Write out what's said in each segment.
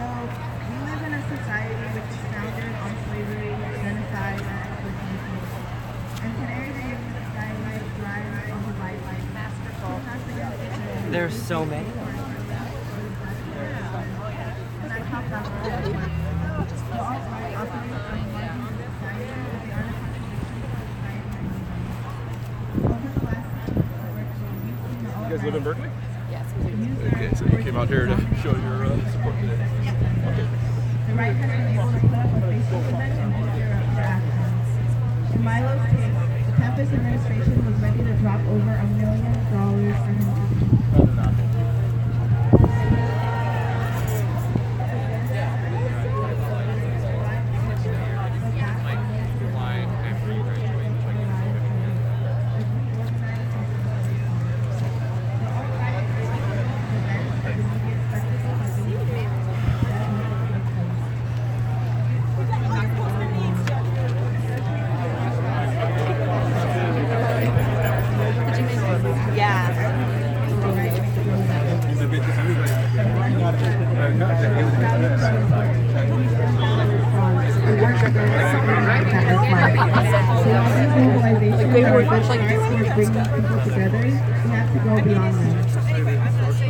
So we live in a society which is founded on slavery, genocide, and exploitation. And today the youth skylight drives on the light masterful. There's so many. And I talk about the alt-right operates on the margins of society, but they are a contribution to society and movement. Over the last decade, we've seen the alt-right. You guys live in Berkeley? Yes. Okay, so you came out here to show your support today? Okay. The right has been able to put up a facial convention this year for actions. In Milo's case, the campus administration was ready to drop over $1 million for him to do.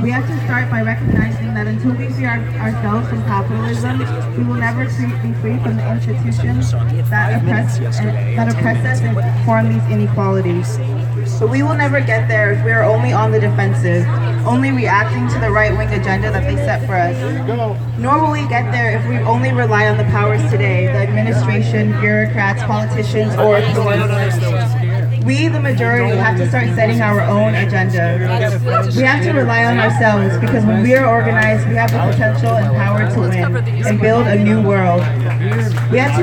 We have to start by recognizing that until we free ourselves from capitalism, we will never be free from the institutions that oppress us and form these inequalities. But we will never get there if we are only on the defensive, only reacting to the right-wing agenda that they set for us. Nor will we get there if we only rely on the powers today, the administration, bureaucrats, politicians, or authorities. We, the majority, have to start setting our own agenda. We have to rely on ourselves because when we are organized, we have the potential and power to win and build a new world. We have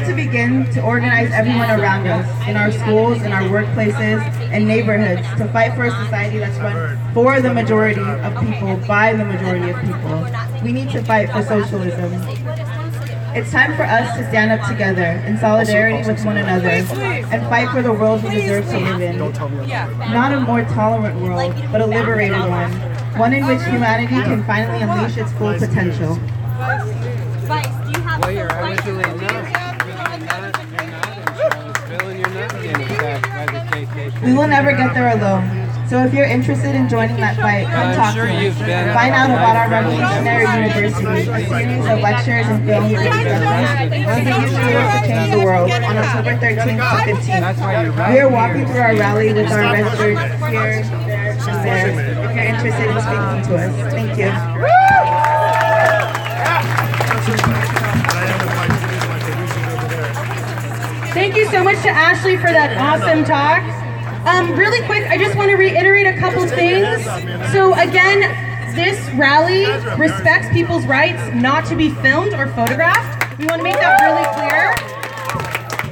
to begin to organize everyone around us, in our schools, in our workplaces, and neighborhoods, to fight for a society that's run for the majority of people, by the majority of people. We need to fight for socialism. It's time for us to stand up together in solidarity with one another and fight for the world we deserve to live in. Not a more tolerant world, but a liberated one in which humanity can finally unleash its full potential. We will never get there alone. So if you're interested in joining that fight, come talk to us. Find out about our Revolutionary University, a series of lectures and films and discussions to the youth leaders to change the world on October 13th to 15th. We are walking through our rally with our red shirts here, there, and there. If you're interested in speaking to us, thank you. Thank you so much to Ashley for that awesome talk. Really quick, I just want to reiterate a couple things. So again, this rally respects people's rights not to be filmed or photographed. We want to make that really clear.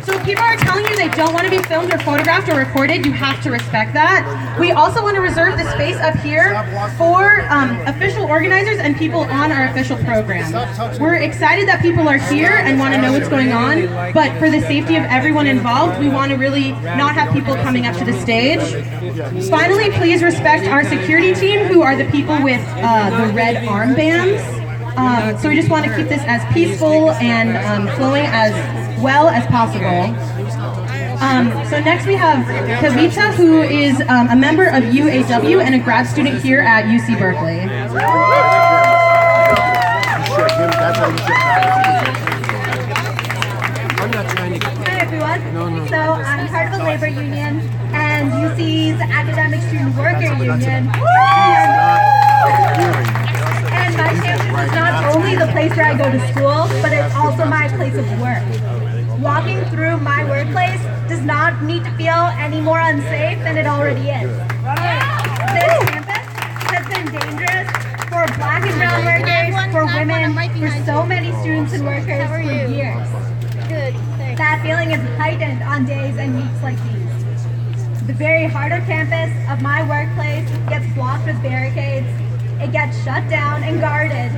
So if people are telling you they don't want to be filmed or photographed or recorded, you have to respect that. We also want to reserve the space up here for official organizers and people on our official program. We're excited that people are here and want to know what's going on, but for the safety of everyone involved, we want to really not have people coming up to the stage. Finally, please respect our security team, who are the people with the red armbands. So we just want to keep this as peaceful and flowing as well as possible. So next we have Kavita, who is a member of UAW and a grad student here at UC Berkeley. Hi everyone. So I'm part of a labor union and UC's Academic Student Worker Union. And my campus is not only the place where I go to school, but it's also my place of work. Walking through my workplace does not need to feel any more unsafe than it already is. This campus has been dangerous for Black and brown workers, for women, for so many students and workers for years. That feeling is heightened on days and weeks like these. The very heart of campus of my workplace gets blocked with barricades. It gets shut down and guarded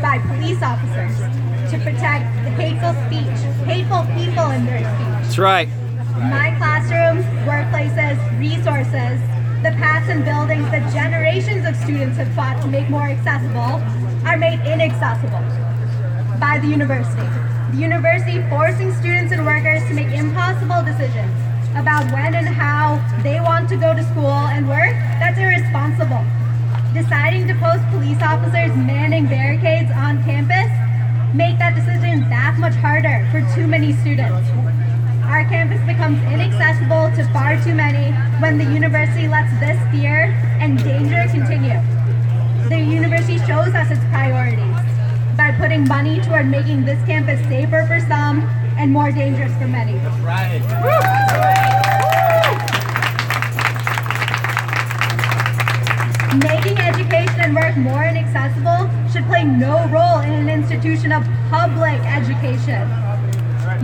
by police officers to protect the hateful people in their speech. That's right. My classrooms, workplaces, resources The paths and buildings that generations of students have fought to make more accessible are made inaccessible by the university. The university forcing students and workers to make impossible decisions about when and how they want to go to school and work. That's irresponsible. Deciding to post police officers manning barricades on campus make that decision that much harder for too many students. Our campus becomes inaccessible to far too many when the university lets this fear and danger continue. The university shows us its priorities by putting money toward making this campus safer for some and more dangerous for many. That's right. Making education and work more inaccessible should play no role in an institution of public education.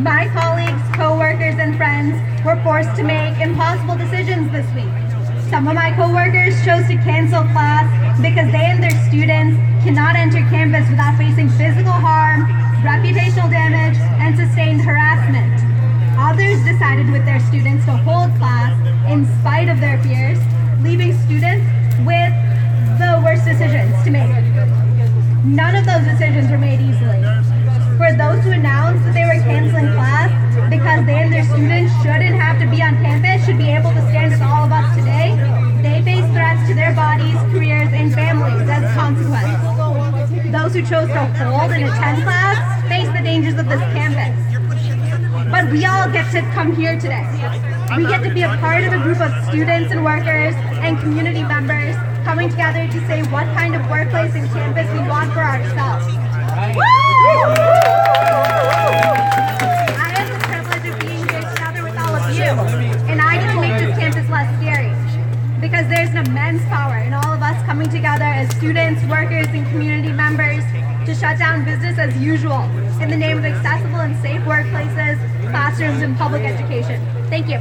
My colleagues, co-workers, and friends were forced to make impossible decisions this week. Some of my co-workers chose to cancel class because they and their students cannot enter campus without facing physical harm, reputational damage, and sustained harassment. Others decided with their students to hold class in spite of their fears, leaving students with the worst decisions to make. None of those decisions were made easily. For those who announced that they were canceling class because they and their students shouldn't have to be on campus, should be able to stand with all of us today, they face threats to their bodies, careers, and families as a consequence. Those who chose to hold and attend class face the dangers of this campus. But we all get to come here today. We get to be a part of a group of students and workers and community members coming together to say what kind of workplace and campus we want for ourselves. I have the privilege of being here together with all of you, and I get to make this campus less scary, because there's an immense power in all of us coming together as students, workers, and community members to shut down business as usual in the name of accessible and safe workplaces, classrooms, and public education. Thank you.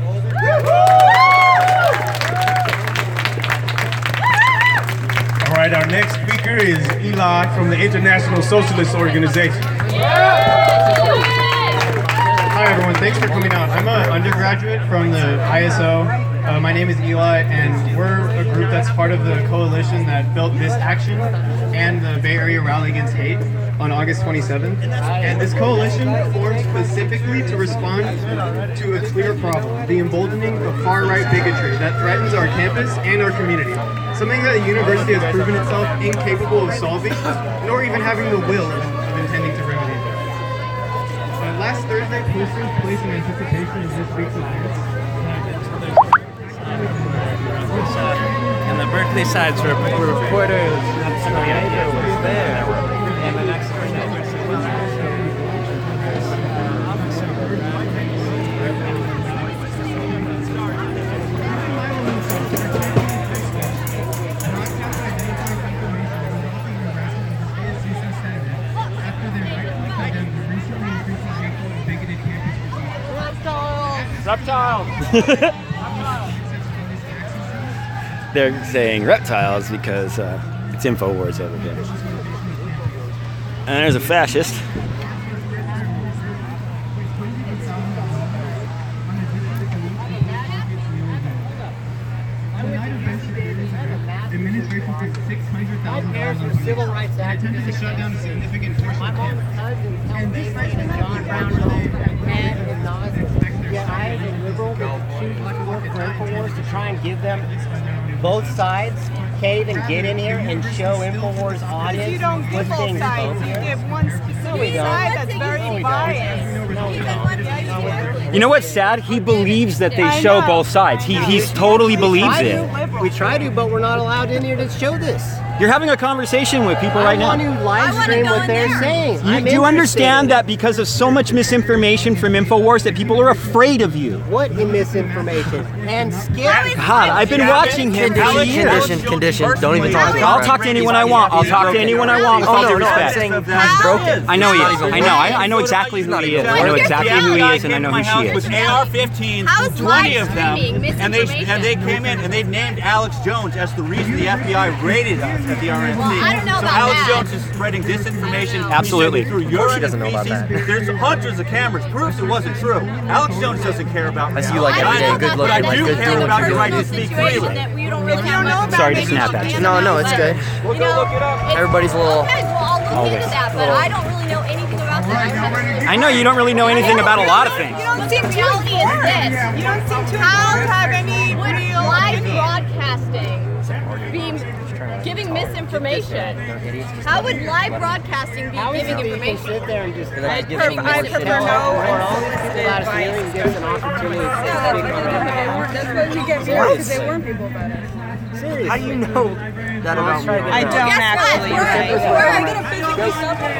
All right, our next speaker is Eli from the International Socialist Organization. Hi everyone, thanks for coming out. I'm an undergraduate from the ISO. My name is Eli, and we're a group that's part of the coalition that built this action and the Bay Area Rally Against Hate on August 27th. And this coalition formed specifically to respond to a clear problem, the emboldening of far-right bigotry that threatens our campus and our community. Something that the university has proven itself incapable of solving, nor even having the will of intending to remedy. Last Thursday, posters placed in anticipation of this week's events. And the Berkeley sides were reporters. That's the idea was there. And the next reptiles. They're saying reptiles because it's InfoWars over here. And there's a fascist. Administration for $600,000 on civil rights attempted to shut down a significant portion of campus. And this session I, as a liberal, would choose to work for InfoWars to try and give them both sides. Can't even get in here and show InfoWars audience You don't give what's both being sides. shown You here. give one specific side that's very biased. You know what's sad? He believes that they I show know. both sides. He totally believes it. We try to, but we're not allowed in here to show this. You're having a conversation with people right I want to now. live stream what they're saying. You, do you understand that because of so much misinformation from InfoWars that people are afraid of you? What in misinformation? And skip. God, I've been watching him for years. Condition. Don't even talk to him. I'll talk to anyone I want. I'll talk to anyone I want with all due I'm respect. saying he's broken. I know he is. I know exactly who he is. I know exactly who he is, and I know who she is. With AR-15s, How is 20 live of them, streaming and they came in and they named Alex Jones as the reason the FBI raided us. at the RNC. I don't know so about Alex that. Jones is spreading disinformation. Absolutely. Through Of course urine she doesn't and know about feces. that. There's hundreds of cameras. Proves it wasn't true. Alex Jones doesn't care about I see you like every day, good but I looking, like do good care dude. about your right to speak freely. That we don't really have much Sorry to information snap at you. No, no, it's good. We'll go look it up. Everybody's a little. Okay, well, I'll look into that, but I don't really know anything about that. I know you don't really know anything about a lot of things. You don't seem too informed. You don't seem too informed. Have any real live broadcasting be giving misinformation? How would live broadcasting be giving information? Sit there and just I give me prefer no unsolicited advice. And gives an opportunity to speak on it. That's what we get more because they warn people about it. Seriously. How do you know that about me? I don't actually. Where are you going to physically suffer?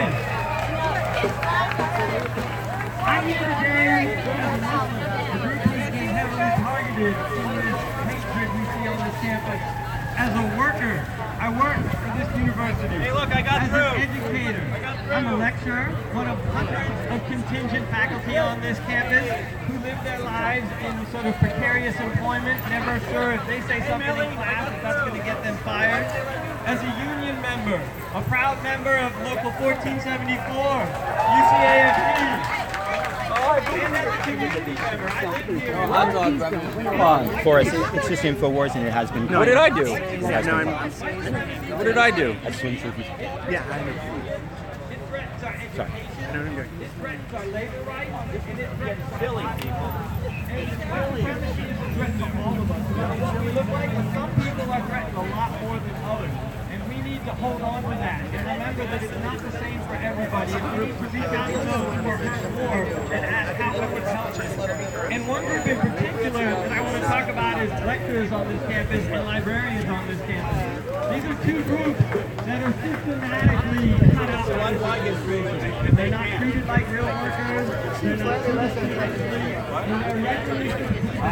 As a worker, I work for this university. Hey, look, I got As through. an educator, I'm a lecturer, one of hundreds of contingent faculty on this campus who live their lives in sort of precarious employment, never sure if they say something in class if that's going to get them fired. As a union member, a proud member of Local 1474, UCAFP. Come on, Forrest. It's just InfoWars and it has been. What did I do? What did I do? I just want to Yeah, I know. Sorry. It threatens our labor rights, and it threatens killing people. And it's a threat to all of us. We look like some people are threatened a lot more than others. And we need to hold on to that. And remember that it's not the same for everybody. And we need to reach out to those who are rich more and ask how we can help them. And one group in particular that I want to talk about is lecturers on this campus and librarians on this campus. These are two groups that are systematically cut out by this administration. They're not treated like real workers. They're not treated collectively. And they're regularly I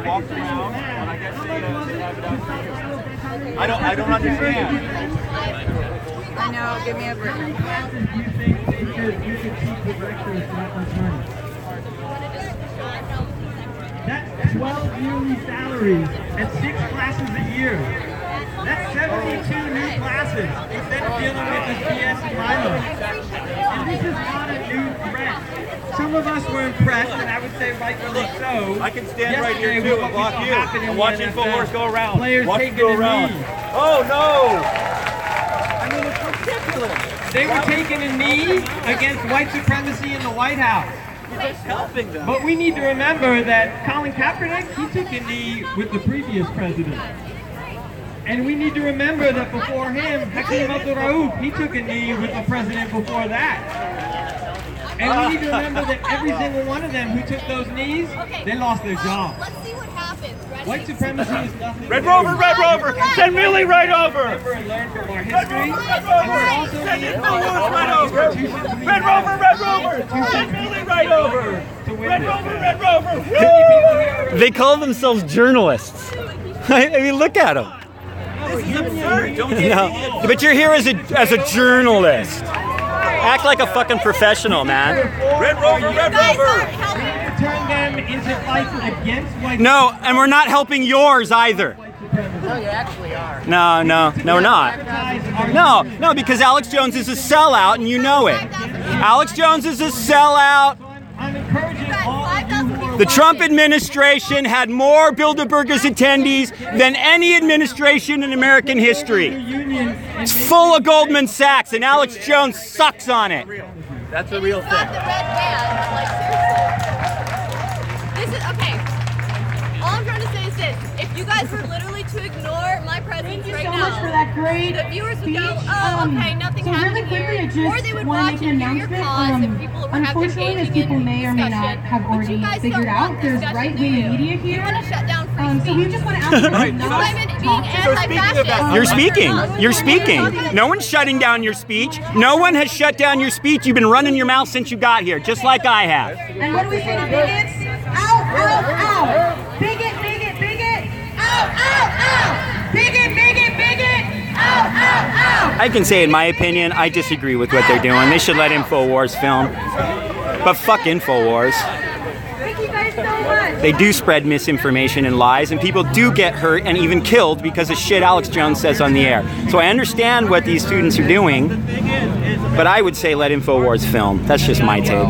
walked around and I guess I don't understand. I know, give me a break. You could keep the lecturers for that much money. That's 12 yearly salaries at 6 classes a year. That's 72 new classes instead of dealing with this BS and Milo. And this is not a new threat. Some of us were impressed, and I would say rightfully so. I can stand right here too and block you. I'm watching InfoWars go around. Players Watch taking it go a around. knee. Oh no! I mean, it's ridiculous. They were taking a knee against white supremacy in the White House. You're just helping them. But we need to remember that Colin Kaepernick, he took a knee with the previous president. And we need to remember that before him, Hakeem Abdul-Rauf, he took a knee with the president before that. And we need to remember that every single one of them who took those knees, they lost their jobs. Let's see what happens. Ready? White supremacy is nothing. Red Rover, Red Rover! Send Millie right over! Remember and learn from our history. Red Rover! Send InfoWars right over! Red Rover, Red Rover! Send Millie right over! Red Rover, Red Rover! They call themselves journalists. I mean, look at them. This is absurd. Don't get No, but you're here as a journalist. Act like a fucking professional, man. Red Rover, Red Rover! Turn them into fights against white No, and we're not helping yours either. No, you actually are. No, we're not. No, because Alex Jones is a sellout, and you know it. Alex Jones is a sellout. I'm encouraging all of you who are The Trump administration had more Bilderbergers attendees than any administration in American history. It's full of Goldman Sachs, and Alex Jones sucks on it. That's a real Got the thing. red band. Like, seriously. This is, okay. All I'm trying to say is this. If you guys were literally to ignore my presence Thank you right so now, much for that great the viewers would speech. go, oh, okay, nothing So happened really quickly, I here. just Or they would want watch to make and an hear your announcement. cause if people were Unfortunately, as people may or may not have already figured out, there's right-wing media here. You want to shut down free So we just want to ask you Right. to not talk. You're speaking. No one's shutting down your speech. No one has shut down your speech. You've been running your mouth since you got here, just like I have. And what do we say to bigots? Ow, ow, ow. Bigot, bigot, bigot. Ow, ow, ow. Bigot, bigot, bigot. Ow, ow, ow. I can say, in my opinion, I disagree with what they're doing. They should let InfoWars film. But fuck InfoWars. Thank you guys They do spread misinformation and lies, and people do get hurt and even killed because of shit Alex Jones says on the air. So I understand what these students are doing, but I would say let InfoWars film. That's just my take.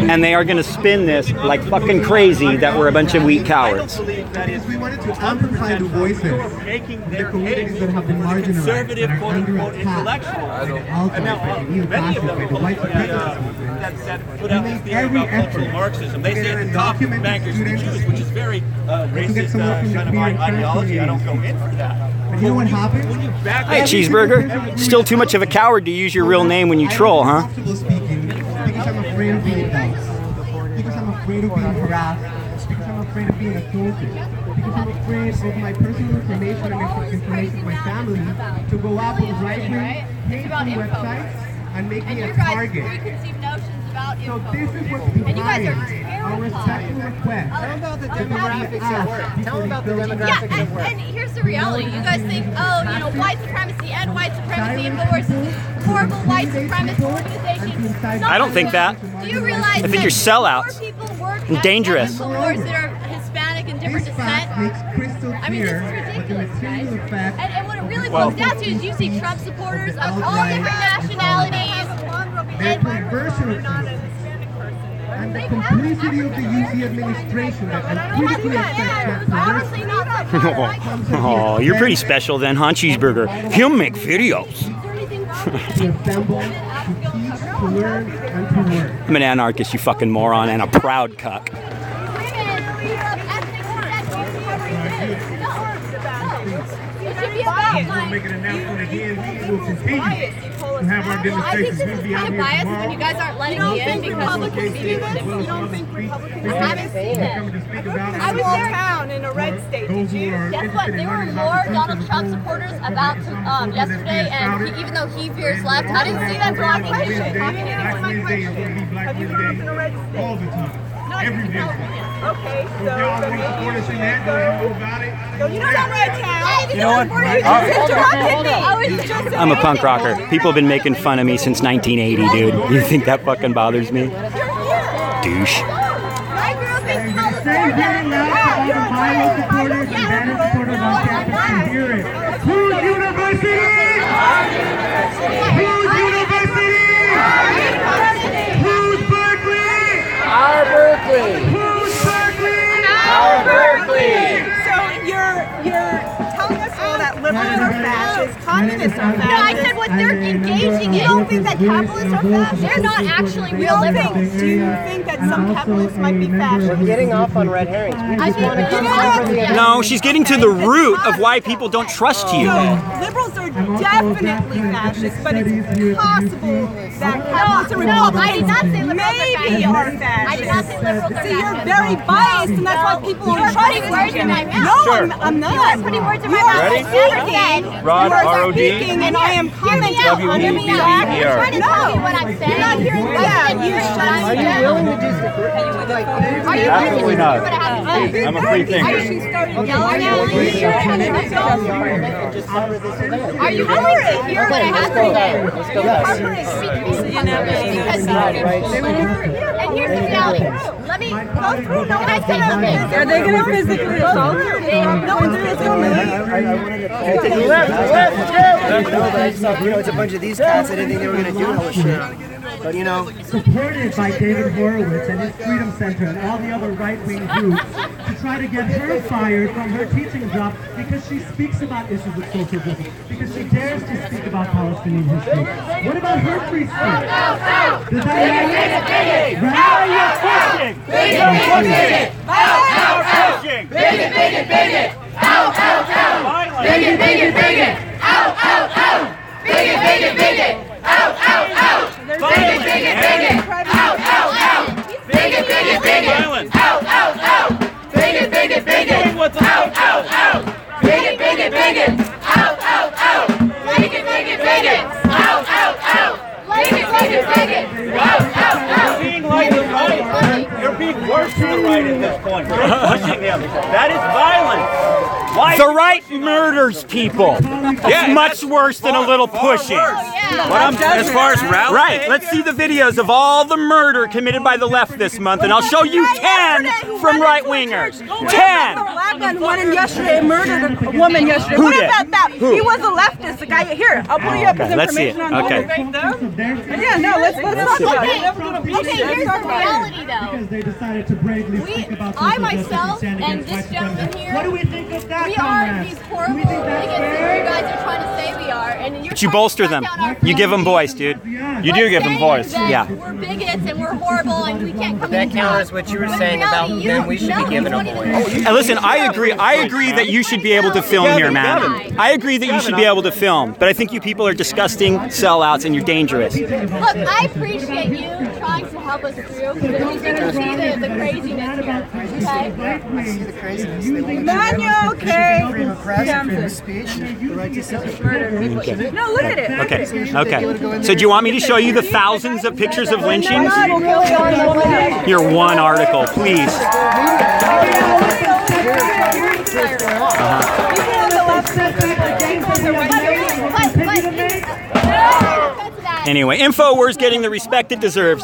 And they are going to spin this like fucking crazy that we're a bunch of weak cowards. Because we wanted to amplify the voices of the communities that have been marginalized, that are under attack, Many of them are white that put out this theory about cultural Marxism. They say the top bankers, the Jews, which is very racist kind of ideology. I don't go in for that. And you know what happened? Hi, Cheeseburger. Still too much of a coward to use your real name when you troll, huh? Because I'm afraid of being doxxed, because I'm afraid of being harassed, because I'm afraid of being assaulted, because I'm afraid of my personal information and information of my family to go up on right-wing hateful websites and make me a target. Preconceived notions about So this is what's behind our respectful request. Tell them about the demographics at work. Tell them about the demographics at work. And here's the reality. You guys think, oh, you know, white supremacy and white supremacy enforces horrible white supremacist organizations. I don't think that. Do you realize I think you're sellouts. more people work And dangerous. at wars that are Hispanic and different descent? Makes crystal I mean, this is ridiculous, guys. And what it really boils down to is you see Trump supporters of all different nationalities. Their perversion of truth and the complicity of the UC administration that critically affects that Oh, you're pretty special then, huh, Cheeseburger? He'll make videos. I'm an anarchist, you fucking moron, and a proud cuck. Make an announcement again. We will continue to have our demonstrations. We'll be out here Biased tomorrow. when you guys aren't letting me in because Republicans see this? You don't think Republicans I haven't seen it. I was in town in a red state. Did you? Guess what? There were more Donald Trump supporters about yesterday, and even though he fears left, I didn't see them talking shit. Black Wednesday is going to be Black Wednesday all the time. Every day. Okay, So if y'all want to support us in that, go ahead and go about it. you don't red town. You know what? I'm a punk rocker. People have been making fun of me since 1980, dude. You think that fucking bothers me? Douche. Say very loud to all the Milo supporters and Banner supporters on campus to hear it. Whose university? Whose university? Whose Berkeley? Our Berkeley. Whose Berkeley? Our Berkeley. So you're telling us all that liberals are fascist, communists are fascist. No, I said what they're engaging in. You don't think that capitalists are fascist? They're not actually real liberals. Do you think that some capitalists might be fascist? We're getting off on red herrings. We I just want to think keep No, she's getting to the root of why people don't trust you. So liberals are definitely fascist, but it's possible that capitalists and No, Republicans I did not say liberals maybe are are fascist. I did not say liberals are See, you're fascist. very biased, and that's why people You're are putting trusting words you. in my mouth. No, Sure. I'm not. You are putting words in my You mouth. are I never speaking. said. Rod, You are R-O-D? speaking, and I am commenting on your You're trying to tell me what I'm saying. You're not hearing me. Yeah, you Are you willing to disagree? Like, Are you Absolutely willing to not. hear what I have to say? I'm a free thinker. Are you willing to hear what I have to say? Are you willing to hear what I have to say? Let's go back. And here's the reality. Let me go through. Can I say something? Are they going to physically assault you? No one's physically. It's a bunch of these cats. I didn't think they were going to do hella shit. But you know, supported by David Horowitz and his Freedom Center and all the other right-wing groups to try to get her fired from her teaching job because she speaks about issues of social justice, because she dares to speak about Palestinian history. What about her free speech? Does that You're being worse to the right at this point. You're pushing him. That is violence. The right murders people. It's much worse than a little pushing. As far as rallies, Right, let's see the videos of all the murder committed by the left this month, and I'll show you 10 from right-wingers. 10! Black man went in yesterday and murdered a woman yesterday. Who What did? about that? He was a leftist, the guy here. I'll pull you up his Let's see it. information on Okay. Yeah, no, let's talk about it. Okay, here's the reality though. They decided to bravely speak about social I justice myself stand and against this white gentleman supremacy. here, What do we think of that, we are comrades? these horrible bigots that you guys are trying to say we are, and you're But you bolster them. You give them voice, dude. You do give them voice. Yeah. We're bigots and we're horrible and we can't come That in. counters what you were saying about them. We should be giving them voice. And listen, I agree that you should be able to film here, man. I agree that you should be able to film, but I think you people are disgusting sellouts and you're dangerous. Look, I appreciate you trying to help us through, but at least you can see the craziness here, okay? I see the craziness. They won't Manuel, okay. freedom of press, freedom of speech, the right to self-expression. No, look at it. Okay, okay. So do you want me to show you the thousands of pictures of lynchings? Here, one article, please. Anyway, InfoWars getting the respect it deserves.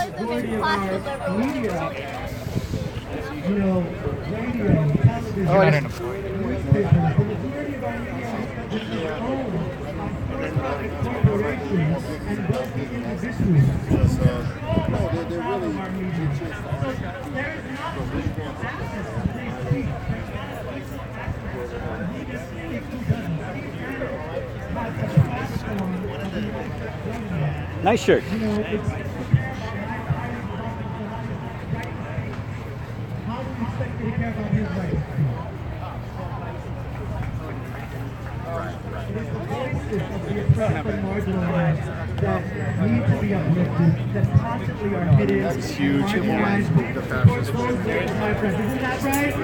Nice shirt. That's huge. The fascist. Isn't that right?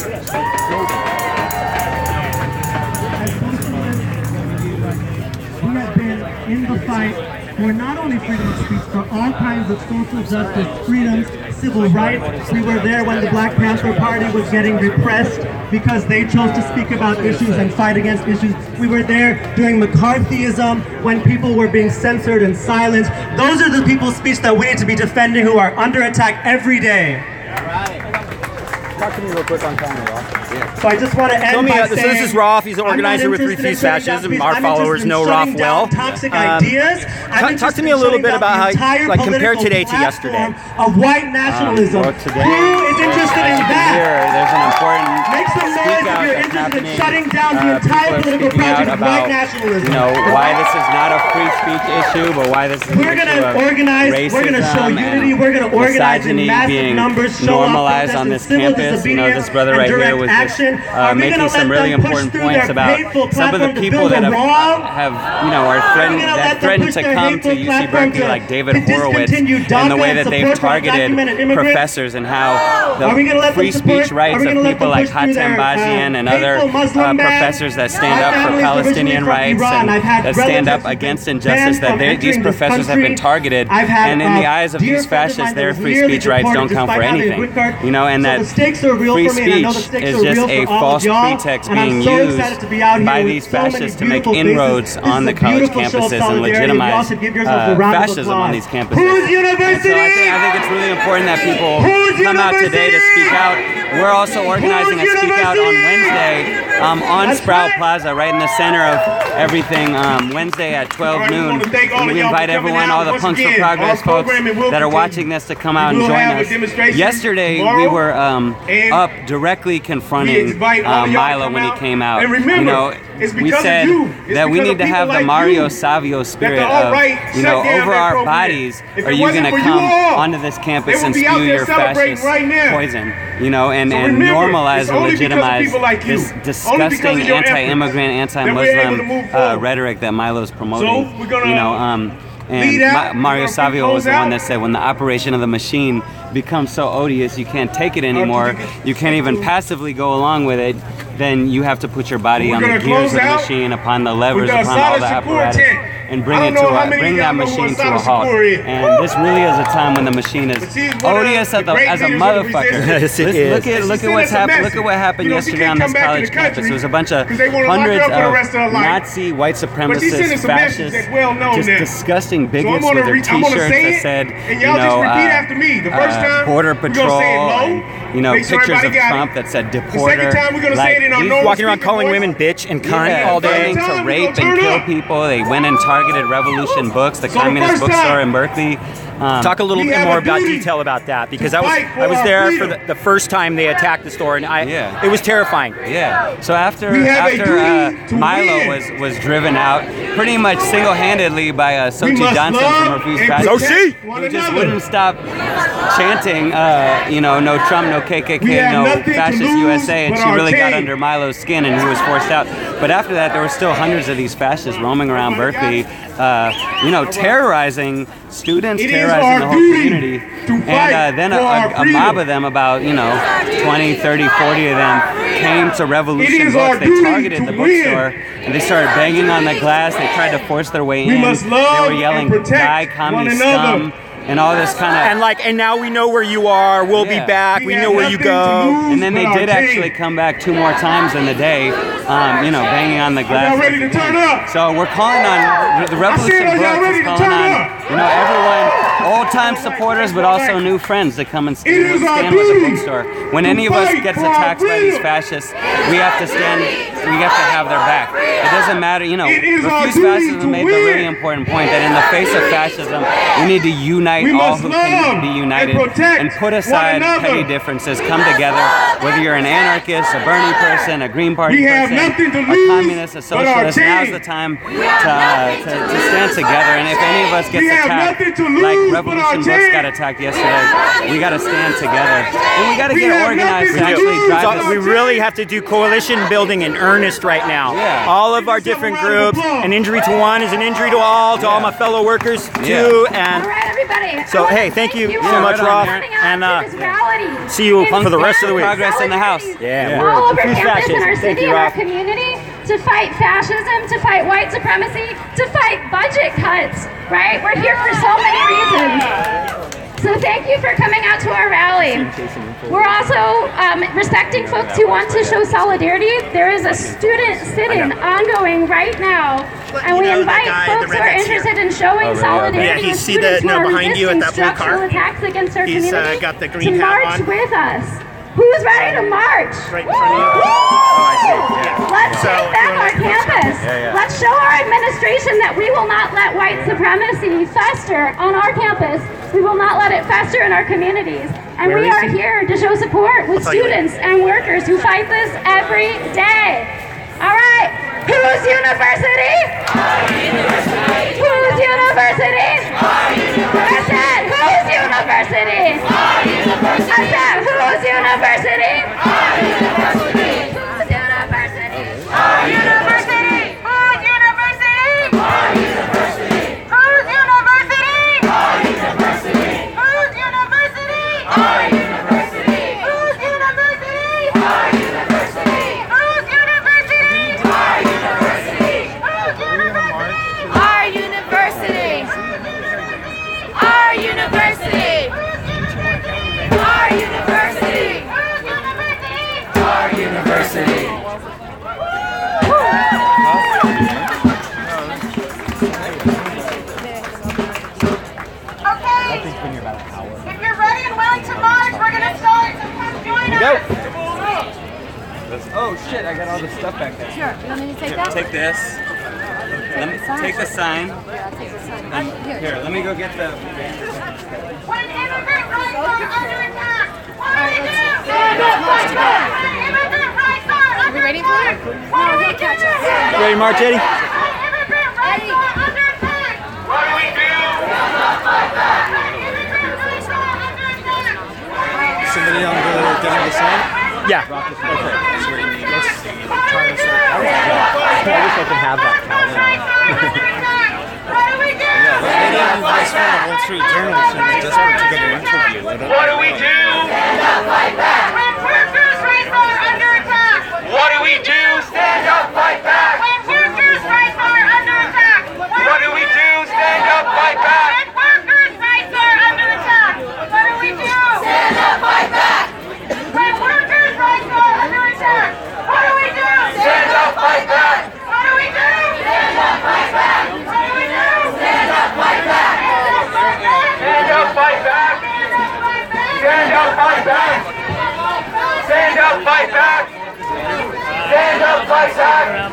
We have been in the fight for not only freedom of speech, for all kinds of social justice, freedoms, civil rights. We were there when the Black Panther Party was getting repressed because they chose to speak about issues and fight against issues. We were there during McCarthyism when people were being censored and silenced. Those are the people's speech that we need to be defending who are under attack every day. Talk to me real quick on camera, Roth. So I just want to end by so saying, this is Roth. He's an organizer with Refuse Fascism. Our followers know Roth well. Toxic ideas. Talk to me a little bit about how, like, compare today to yesterday. Of white nationalism. Well, today, who is interested in that? There's an important Make some noise if you're interested in shutting down the entire political project of white nationalism. You know, why this is not a free speech issue, but why this is We're going to organize, we're going to show unity, we're going to organize in massive numbers, show up normalized on this campus. You know, this brother right here was just making some really important points about some of the people that have you know, are threatened to come to UC Berkeley, like David Horowitz, and the way that they've targeted professors and how the free speech rights of people like Hatem Bajian and other professors that stand up for Palestinian rights and that stand up against injustice, that these professors have been targeted, and in the eyes of these fascists, their free speech rights don't count for anything. You know, and that free speech is just a false pretext being used by these fascists to make inroads on the college campuses and legitimize fascism on these campuses. And so I think it's really important that people come out today to speak out. We're also organizing a speak out on Wednesday on Sprout Plaza, right in the center of everything, Wednesday at 12 noon. And we invite everyone, all the Punks for Progress folks that are watching this, to come out and join us. Yesterday, we were up directly confronting Milo when he came out. You know, we said that we need to have the Mario Savio spirit of, you know, over our bodies, are you going to come onto this campus and spew your fascist poison, you know, and normalize and legitimize this disgusting anti-immigrant, anti-Muslim rhetoric that Milo's promoting, you know, and Mario Savio was the one that said when the operation of the machine becomes so odious you can't take it anymore, you can't even passively go along with it, then you have to put your body on the gears of the machine, upon the levers, upon all the apparatus. and bring that machine to a halt. And this really is a time when the machine is odious as a motherfucker. Yes, it is. Look at what's happened. Look at what happened yesterday on this college campus. It was a bunch of hundreds of Nazi, white supremacist, fascist, just disgusting bigots with their T-shirts that said, Border Patrol, and, pictures of Trump that said deporter. He's walking around calling women bitch and cunt all day. To rape and kill people. They went and targeted Revolution Books, the communist bookstore in Berkeley. Talk a little bit more about detail about that, because I was there for the first time they attacked the store, and it was terrifying. Yeah. So after Milo was driven out, pretty much single-handedly by Sochi Johnson from Refuse Fascist, who just wouldn't stop chanting, no Trump, no KKK, no Fascist USA, and she really got under Milo's skin, and he was forced out. But after that, there were still hundreds of these fascists roaming around Berkeley, terrorizing students, terrorizing the whole community. And then a mob of them, about 20, 30, 40 of them, came to Revolution Books. They targeted the bookstore, and they started banging on the glass. They tried to force their way in. They were yelling, "Die, commie scum," and all this kind of... And now we know where you are, we'll be back, we know where you go. And then they did actually come back 2 more times in the day, banging on the glass. Ready to turn up. So we're calling on, the Revolution Books is calling on, everyone, old-time supporters, but also new friends to come and stand with the bookstore. When any of us gets attacked by these fascists, we have to stand, we have to have their back. It doesn't matter, Refuse Fascism made the really important point that in the face of fascism, we need to unite all who can be united and put aside petty differences, come together, whether you're an anarchist, a Bernie person, a Green Party person, a communist, a socialist. Now's the time to stand together, and if any of us gets attacked, like Revolution Books got attacked yesterday, we got to stand together, and we got to get organized to actually drive this. We really have to do coalition building in earnest right now. Yeah. All of our different groups. An injury to one is an injury to all my fellow workers too. And all right, everybody. so hey, thank you so much, Roth, and see you for the rest of the week. Progress in the house. Yeah. All over campus in our Thank city you, and our Roth. community to fight fascism, to fight white supremacy, to fight budget cuts, right? We're here for so many reasons. So thank you for coming out to our rally. We're also respecting folks who want to show solidarity. There is a student sit-in ongoing right now, and we invite folks who are interested in showing solidarity with students who are resisting structural attacks against our community to march with us. Who's ready to march? Right in front of you. Oh, I see. Yeah. Let's take back our campus. Let's show our administration that we will not let white supremacy fester on our campus. We will not let it fester in our communities. And we are here to show support with students and workers who fight this every day. All right, whose university? Whose university? I said, whose university? I said, whose university? Whose university? Our university! Whose university? Our university! Whose university? Our university! Whose university? Our university! Whose university? Our university! Whose university? Our university! Whose university? Our university! Our university! Our university! Our university! If you're ready and willing to march, we're going to start, so come join us. Oh shit, I got all this stuff back there. Sure, you want me to take that? Take this. Take the sign. Yeah, I'll take the sign. Here, let me go get the... When immigrant rights are under attack, what do we do? Stand up, fight back! When immigrant rights are under attack, what do we do? Ready, March, Eddie? When immigrant rights are under attack, what do we do? Stand up, fight back! When immigrant rights are under attack, what do we do? Somebody on the sign? Yeah. Okay. Let's try this out. I wish I could have that calendar. Vice from the Wall Street Journal is desperate to get an interview. What do we do? Stand up, fight back! When workers' rights are under attack! What do we do? Stand up, fight back! When workers' rights are under attack! What do we price tag.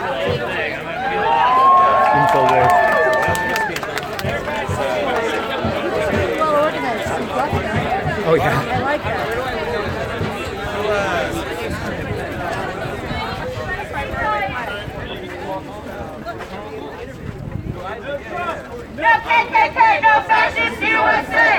Oh yeah. I like that. No KKK, no fascist USA.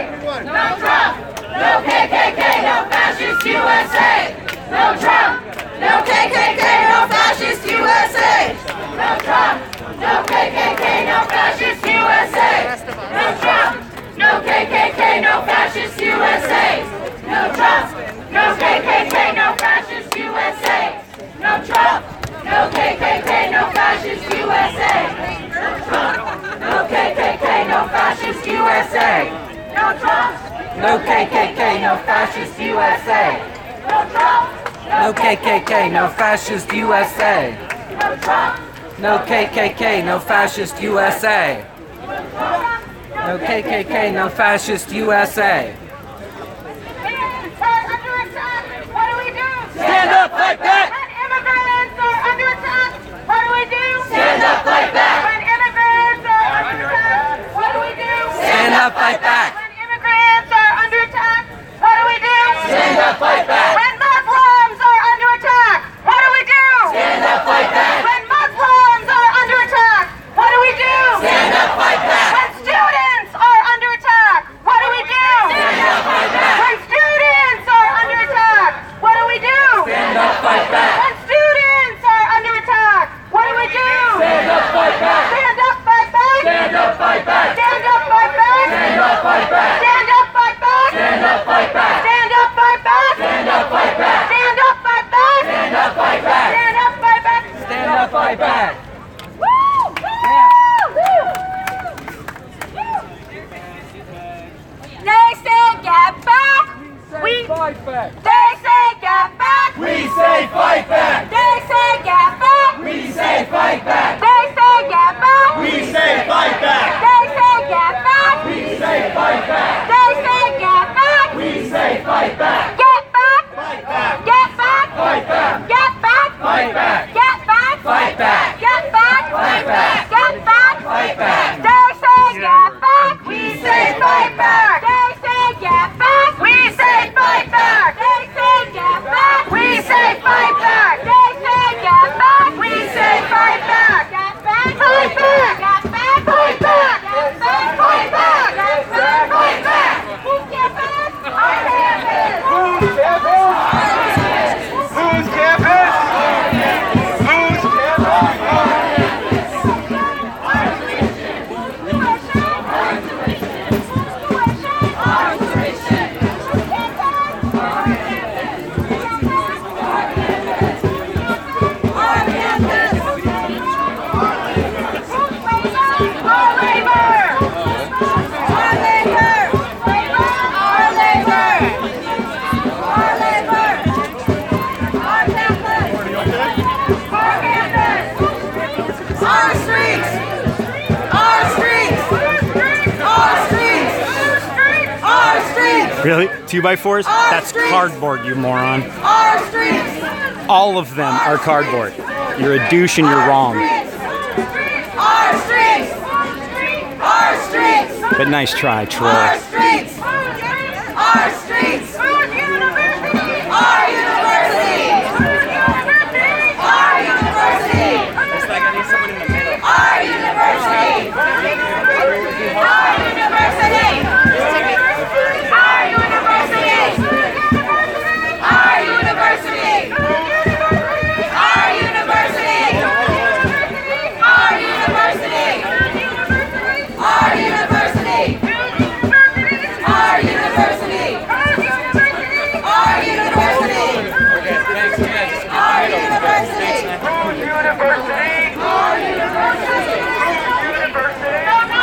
No Trump. No KKK, no fascist USA. No Trump. No KKK, no fascist USA. No Trump. No KKK, no fascist USA. No Trump. No KKK, no fascist USA. No Trump. No KKK, no fascist USA. No Trump. No KKK, no fascist USA. No Trump. No KKK, no fascist USA. No Trump. No KKK, no fascist USA. No Trump. No KKK, no fascist USA. No Trump. No KKK, no fascist USA. No KKK, no fascist USA. Under attack. What do we do? Stand up, fight back. When immigrants are under attack, what do we do? Stand up, fight back. When immigrants are under attack, what do we do? Stand up, fight back. When immigrants are under attack, what do we do? Stand up, fight back. When Muslims are under attack, what do we do? Stand up, fight back. When Muslims are under attack, what do we do? Stand up, fight back. When students are under attack, what do we do? Stand up, fight back. When students are under attack, what do we do? Stand up, fight back. When students are under attack, what do we do? Stand up, fight back. Stand up, fight back. Stand up, fight back. Stand up, fight back. Stand up, fight back. Stand up, fight back. Stand up, fight back. Stand up, fight back. Stand up, fight back. Stand up, fight back. Stand up, fight back. Stand up, fight back. Stand up, fight back. They say get back. We Fight back. They say get back. We say fight back. They say get back. We say fight back. They say get back. We say fight back. They say get back. We say fight back. They say get back. We say fight back. Get back. Fight back. Get back. Fight back. Get back. Fight back. Get back. Fight back. Get back. Fight back. Get back. Fight back. They say get back. We say fight back. They say get back. We say fight back. They say get back. We say fight back. They say get back. We say fight back. Get back. Fight back. Get back. Fight back. Get back. Fight back. Get back. Fight back. Who's campus? Our campus. Who's campus? Who's campus? Who's Really? 2x4s? That's cardboard, you moron. Our streets. All of them are cardboard. You're a douche and you're wrong. Our streets. Our streets. But nice try, troll. Our streets. Our streets. Our university. Our university. Our university. Looks like I need someone in the middle. Our university. Our university. Our university. Our university. Our university. Our university. Our university. Our university. Our university. Okay, thanks, guys. Our university. Our university. Our university.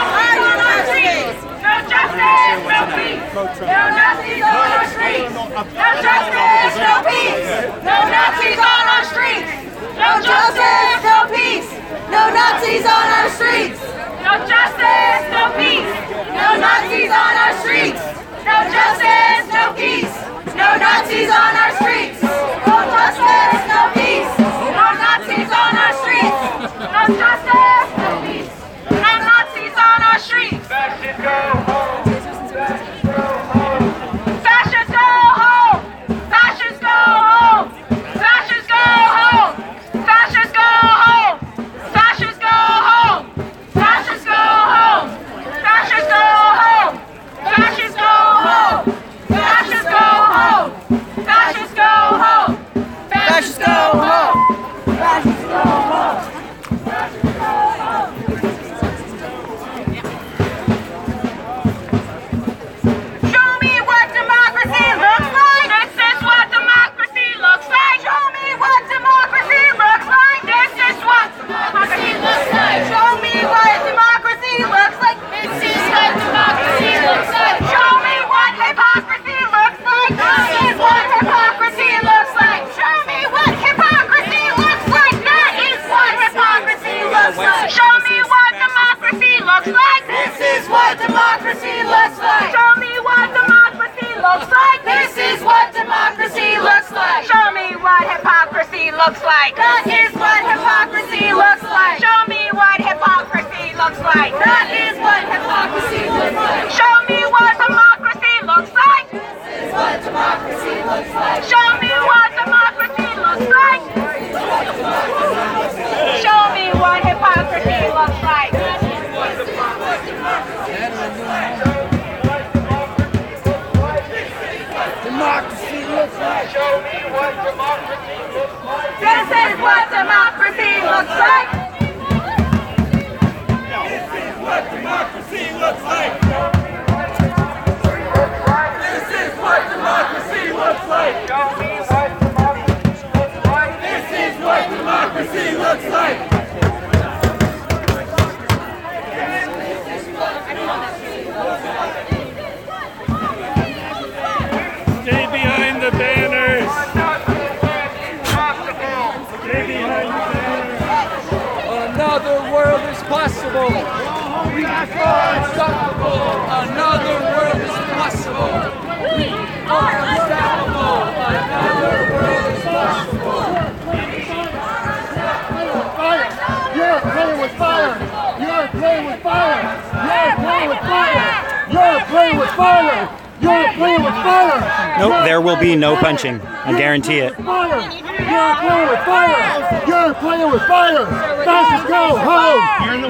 Our university. No justice, no peace. No Nazis on our streets. No justice, no peace. No Nazis on our streets. No justice, no peace. No Nazis on our streets. No justice, no peace. No Nazis on our streets. No justice, no peace. No Nazis on our streets. No justice, no peace. No Nazis on our looks like. That is what hypocrisy looks like. Show me what hypocrisy looks like. That is what hypocrisy looks like. Show me what democracy looks like. This is what democracy looks like. Show me what democracy looks like. Show me what hypocrisy looks like. Democracy looks like. Show me what democracy looks like. This is what democracy looks like. This is what democracy looks like. This is what democracy looks like. Show me what democracy looks like. This is what democracy looks like. Stay behind the banners. Stay behind the banners. Another world is possible. We are unstoppable. Another world is possible. We are unstoppable. Another world is possible. You're playing with fire. You're playing with fire. You're playing with fire. You're playing with fire. You're playing with fire. Nope, there will be no punching. I guarantee it. Fire. You're playing with fire. You're playing with fire. Fascists go home.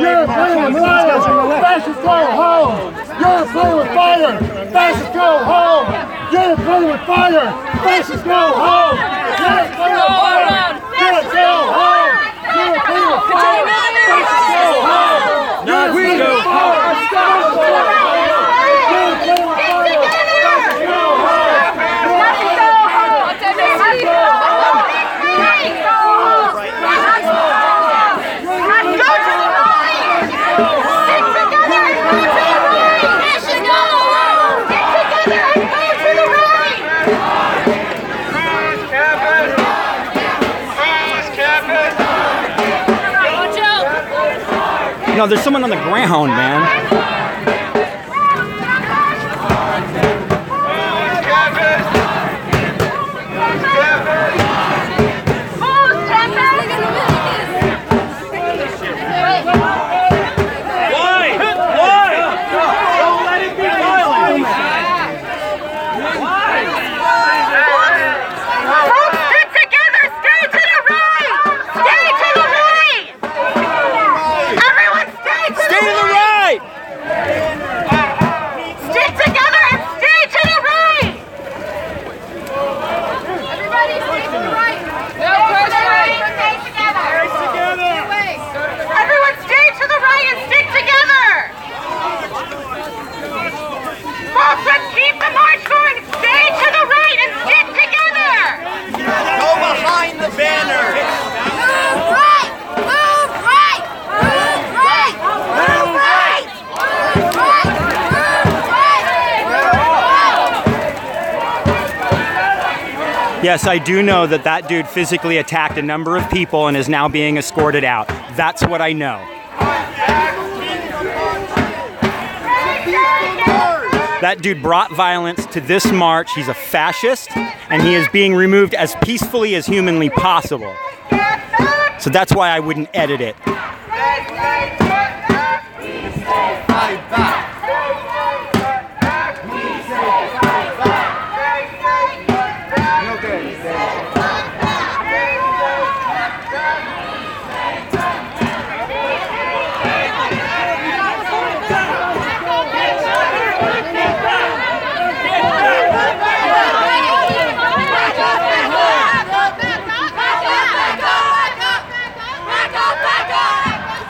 You're playing with fire. Fascists go home. You're playing with fire. Fascists go home. You're playing with fire. Fascists go home. You're playing with fire. You're go home. You're playing with fire. Fascists go home. You're playing with fire. No, there's someone on the ground, man. Yes, I do know that that dude physically attacked a number of people and is now being escorted out. That's what I know. That dude brought violence to this march. He's a fascist, and he is being removed as peacefully as humanly possible. So that's why I wouldn't edit it.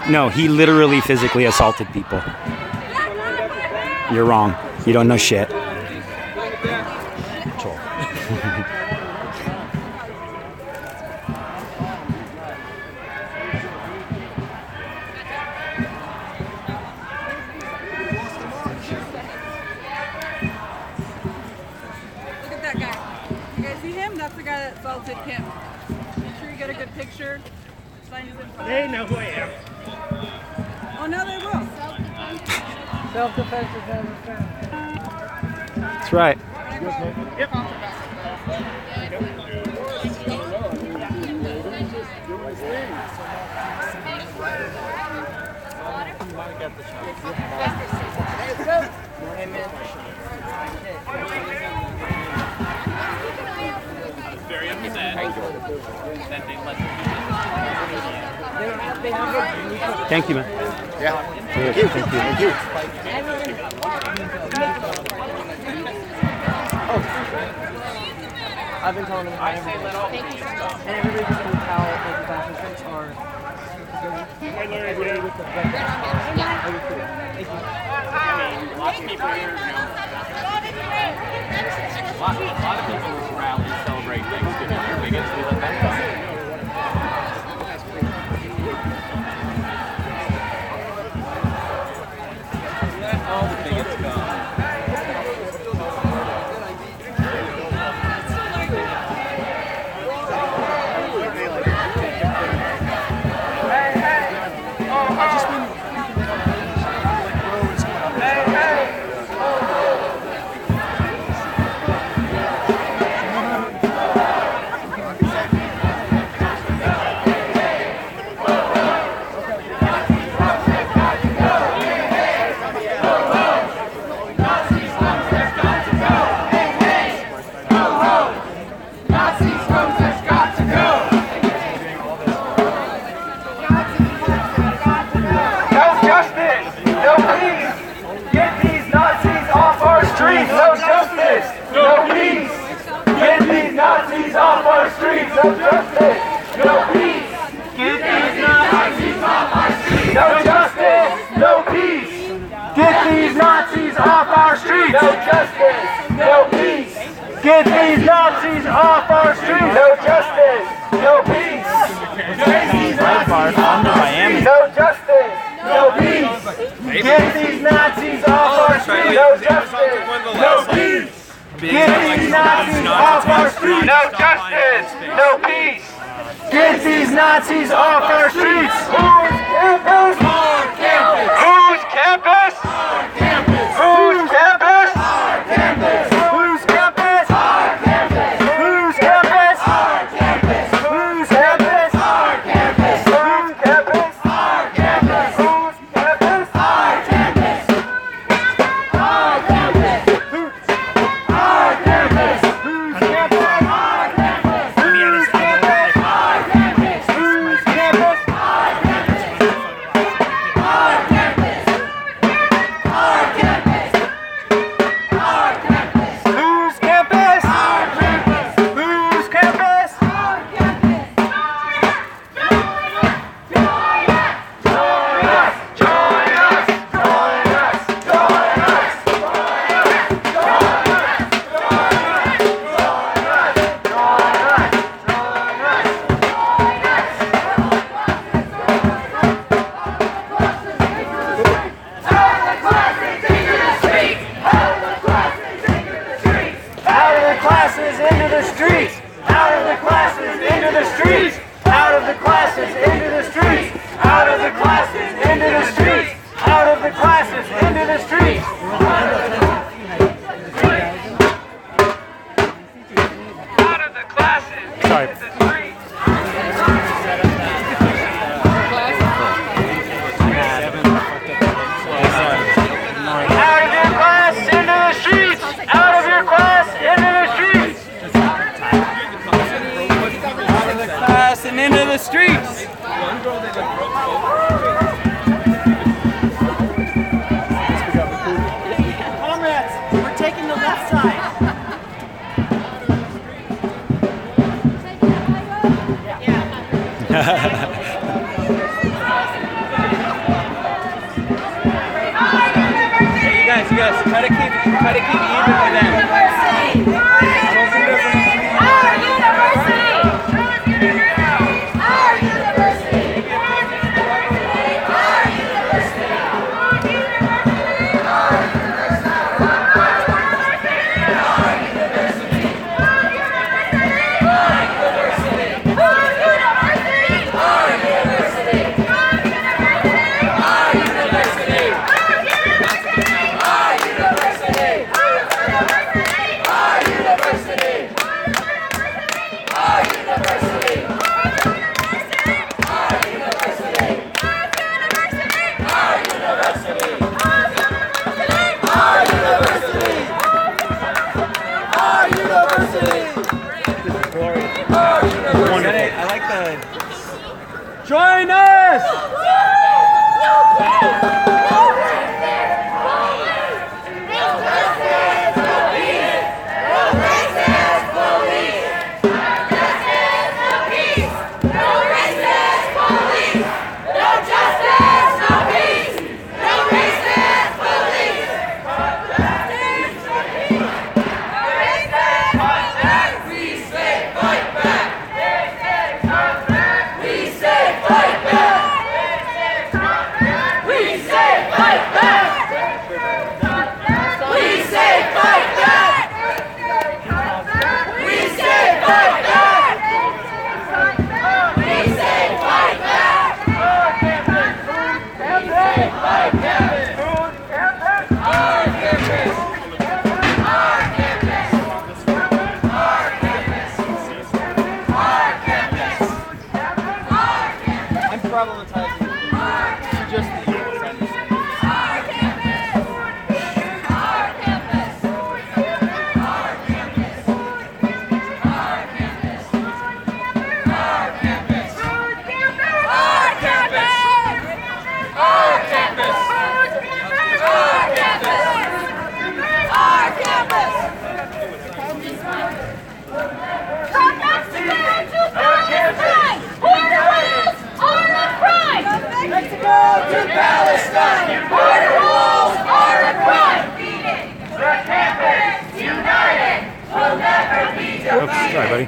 No, he literally physically assaulted people. You're wrong. You don't know shit. Look at that guy. You guys see him? That's the guy that assaulted Kim. Make sure you get a good picture. Sign his info. They know who I am. Oh, no, they will. Self-defense is self-defense. That's right. Yep. Very upset that they let Thank you, man. Yeah. Thank you. Thank you. I've been telling them how and everybody's just going to tell like the fascists are with the lots of people here, a lot of people in this rally celebrate Thanksgiving. They're bigots. We let them go. Let all the bigots go. Get these Nazis off our streets! No justice! No peace! Get these Nazis off our streets! No justice! No peace! Get these Nazis off our streets! No justice! No peace! Get these Nazis off our streets! No justice! No peace! Get these Nazis off our streets! Whose campus? Our campus! Whose campus? Our campus! Whose campus? Our campus! Whose campus? Our campus! Whose campus? Our campus! Whose campus? Our campus! Whose campus? Our campus! Whose campus? Our campus! Our campus! Whose? Our campus! Whose campus? Our campus! Whose campus? Our campus! Whose campus? Our campus! Our campus! Our campus! Our campus! Whose campus? Our campus! Whose campus? Our campus! Join us! Join us! Join us! Join us! Out of the classes into the streets! Out of the classes into the streets! Out of the classes into the streets! Out of the classes into the streets! Out of the classes into the streets! Out of the classes into the streets! Out of your class into the streets! Out of your class into the streets! Out of the class and into the streets. Comrades, we're taking the left side. Hey, you guys, try to keep even with them. Our university! Join us! Oops, sorry, buddy.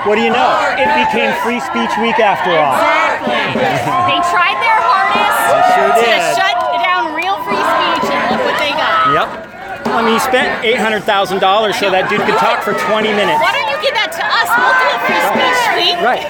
What do you know? It became Free Speech Week after all. Exactly. They tried their hardest to shut down real free speech, and look what they got. Yep. I mean, he spent $800,000 so that dude could talk for 20 minutes. Why don't you give that to us? We'll do a free speech week. Right.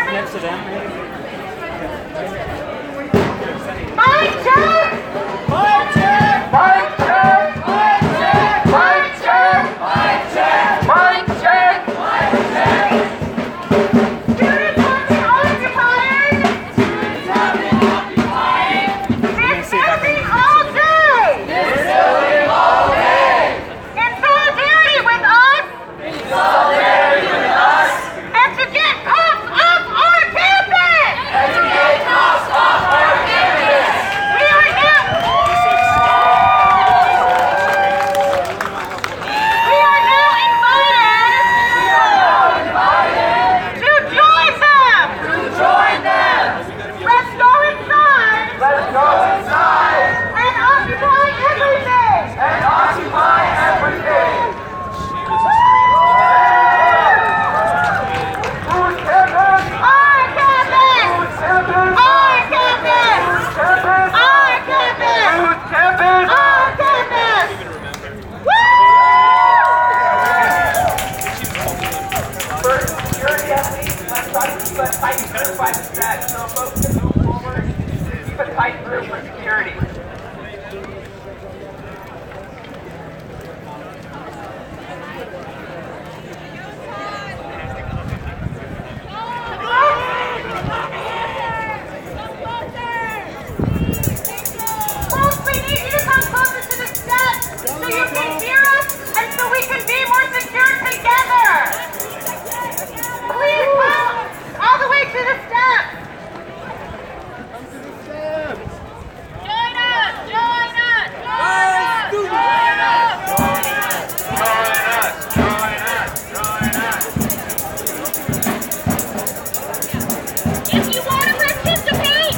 Next to them. Mic check! Mic check! Mic check! Mic check! Mic check! Mic check! Mic check! Mic check! Students have been occupied! Students have been occupied! This building all day! This building all day! In solidarity with us! In solidarity with us! And to get us off our campus! the threat. So folks can move forward, keep a tight group for security. Folks, we need you to come closer to the steps so you can hear us and so we can be more secure together. Please come all the way to the steps. Join us! Join us! Join us! Join us! Join us! Join us! If you want to participate,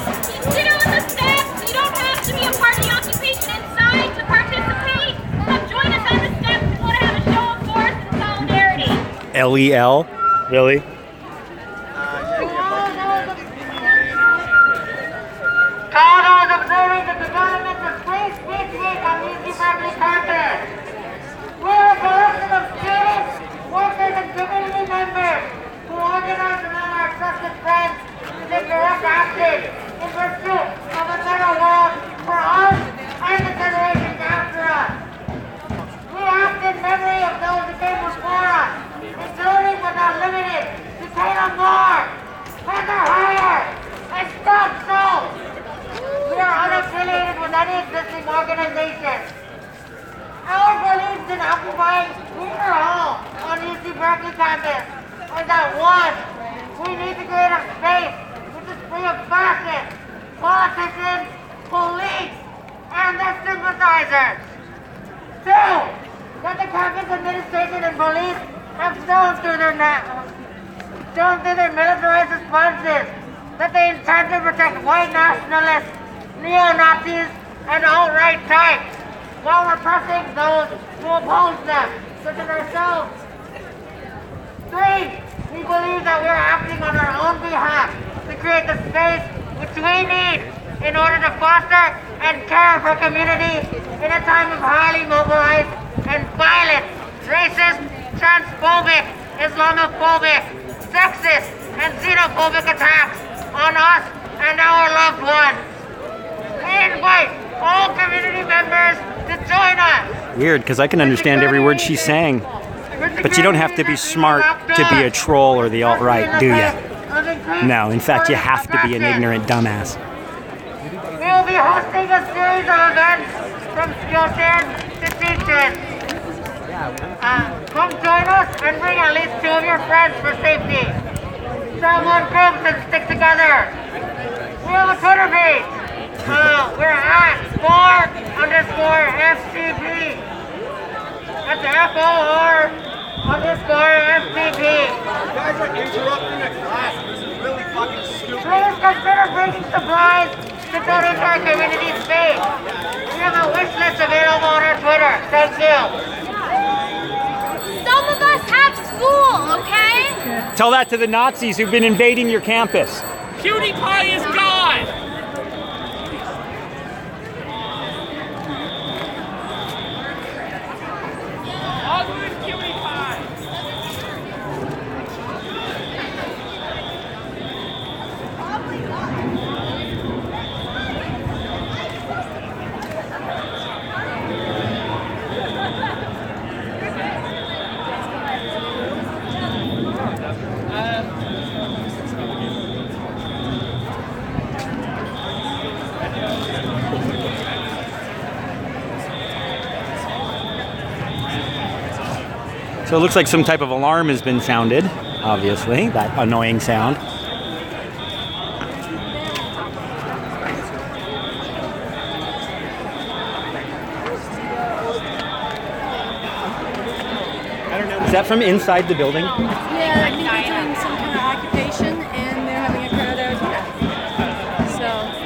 sit on the steps. You don't have to be a part of the occupation inside to participate. Come join us on the steps. We want to have a show of force and solidarity. LEL? Really? Todos observing the development of free speech week on UC Berkeley campus. We're a collection of students, workers, and community members who organize around our trusted friends to take direct action in pursuit of a better world for us and the generations after us. We act in memory of those who came before us, including but not limited to Taylor Moore, Heather Heyer, and Scott Schultz. We are unaffiliated with any existing organization. Our beliefs in occupying either home on UC Berkeley campus is that one, we need to create a space which is free of fascists, politicians, police, and their sympathizers. Two, that the campus administration and police have shown through their militarized responses that they intend to protect white nationalists, neo-Nazis, and alt-right types, while repressing those who oppose them, such as ourselves. Three, we believe that we are acting on our own behalf to create the space which we need in order to foster and care for community in a time of highly mobilized and violent, racist, transphobic, Islamophobic, sexist, and xenophobic attacks on us and our loved ones. We invite all community members to join us. Weird, because I can understand every word she's saying. But you don't have to be smart to be a troll or the alt-right, do you? No, in fact, you have to be an ignorant dumbass. We will be hosting a series of events from Skillshare to Teach-In. Come join us and bring at least 2 of your friends for safety. Form groups and stick together. We have a Twitter page. We're at _FCP. That's FOR_FCP. You guys are interrupting a class. This is really fucking stupid. Please consider bringing supplies to donate to our community space. We have a wish list available on our Twitter. Thank you. Some of us have school, okay? Tell that to the Nazis who've been invading your campus. Cutie pie is gone! So it looks like some type of alarm has been sounded, obviously, that annoying sound. Is that from inside the building? Yeah, I think they're doing some kind of occupation and they're having a crowd out here. So.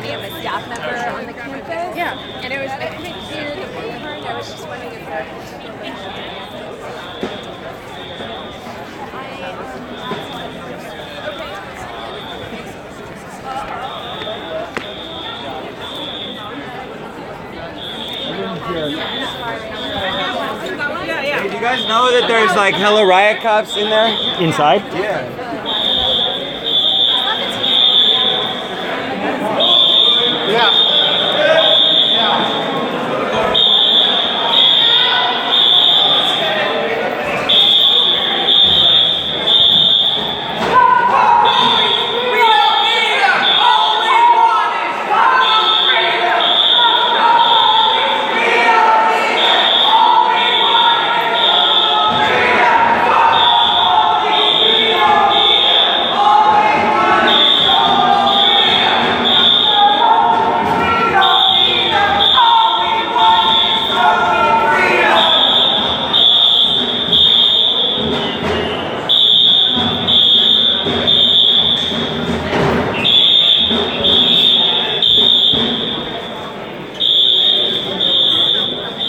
I'm a staff member on the campus. Yeah. And it was know that there's like hella riot cops in there? Inside? Yeah.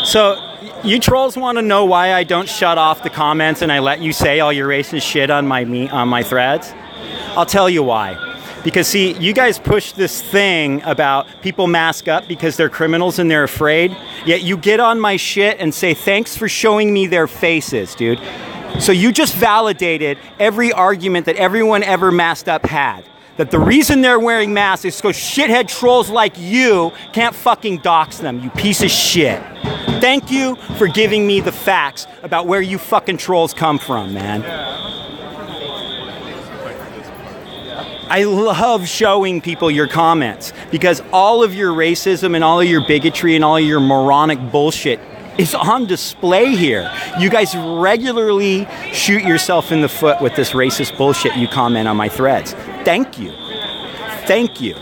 So, you trolls want to know why I don't shut off the comments and I let you say all your racist shit on my threads? I'll tell you why. Because see, you guys push this thing about people mask up because they're criminals and they're afraid, yet you get on my shit and say thanks for showing me their faces, dude. So you just validated every argument that everyone ever masked up had. That the reason they're wearing masks is because shithead trolls like you can't fucking dox them, you piece of shit. Thank you for giving me the facts about where you fucking trolls come from, man. I love showing people your comments because all of your racism and all of your bigotry and all of your moronic bullshit is on display here. You guys regularly shoot yourself in the foot with this racist bullshit you comment on my threads. Thank you. Thank you.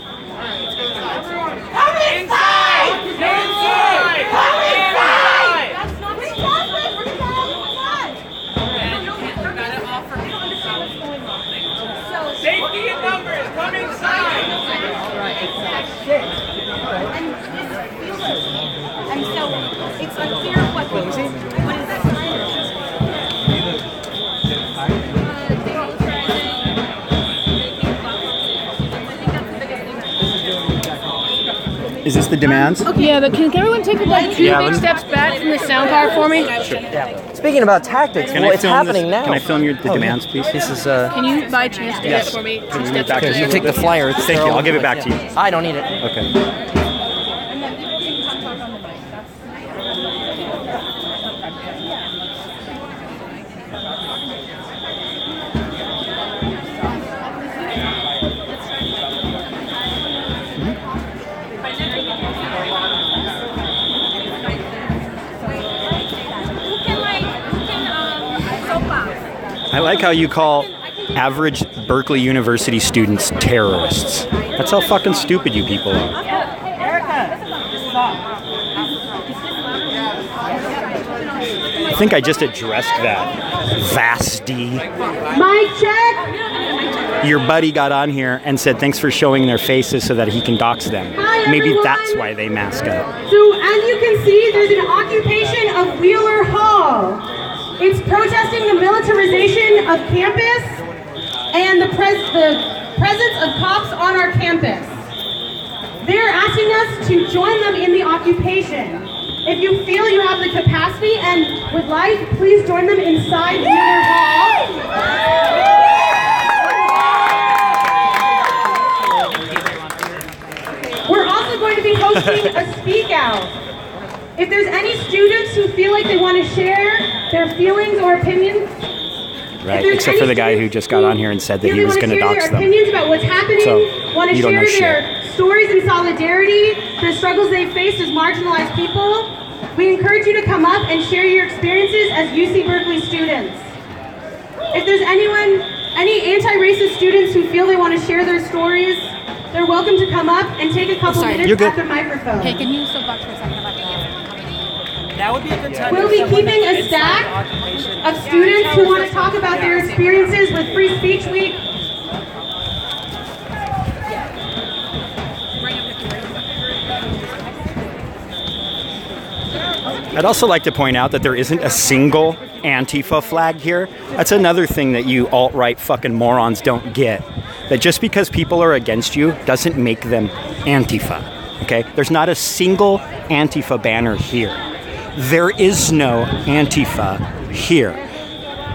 Safety in numbers, come inside! And so it's unclear what is that? Is this the demands? Okay. Yeah, but can everyone take like two big steps back from the sound card for me? Sure. Yeah. Speaking about tactics, well, it's happening now. Can I film the demands, please? This is Can you by chance do that for me? Two steps back. You take the flyer. Thank you. I'll give it back to you. I don't need it. Okay. I like how you call average Berkeley University students terrorists. That's how fucking stupid you people are. I think I just addressed that. Vasty. Mic check. Your buddy got on here and said thanks for showing their faces so that he can dox them. Hi, maybe everyone. that's why they mask up. So as you can see, there's an occupation of Wheeler Hall. It's protesting the militarization of campus and the presence of cops on our campus. They're asking us to join them in the occupation. If you feel you have the capacity and would like, please join them inside Wheeler Hall. We're also going to be hosting a speak out. If there's any students who feel like they want to share their feelings or opinions, Right, except for the guy who just got on here and said that he was going to dox them. Opinions about what's happening, So, want to you don't know share their stories in solidarity, the struggles they faced as marginalized people, we encourage you to come up and share your experiences as UC Berkeley students. If there's anyone, any anti-racist students who feel they want to share their stories, they're welcome to come up and take a couple minutes at the microphone. Okay, can you step back for a second? That would be a good time. We'll be keeping a stack of students who want to talk about their experiences with Free Speech Week. I'd also like to point out that there isn't a single Antifa flag here. That's another thing that you alt-right fucking morons don't get. That just because people are against you doesn't make them Antifa, okay? There's not a single Antifa banner here. There is no Antifa here.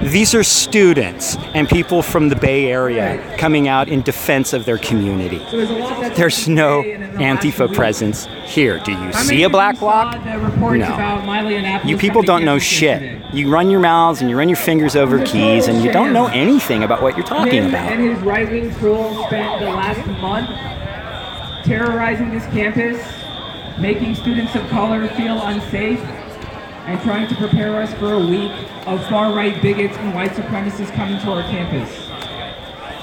These are students and people from the Bay Area coming out in defense of their community. There's no Antifa presence here. Do you see a black bloc? No. You people don't know shit. You run your mouths and you run your fingers over keys and you don't know anything about what you're talking about. And his right-wing trolls spent the last month terrorizing this campus, making students of color feel unsafe, and trying to prepare us for a week of far-right bigots and white supremacists coming to our campus.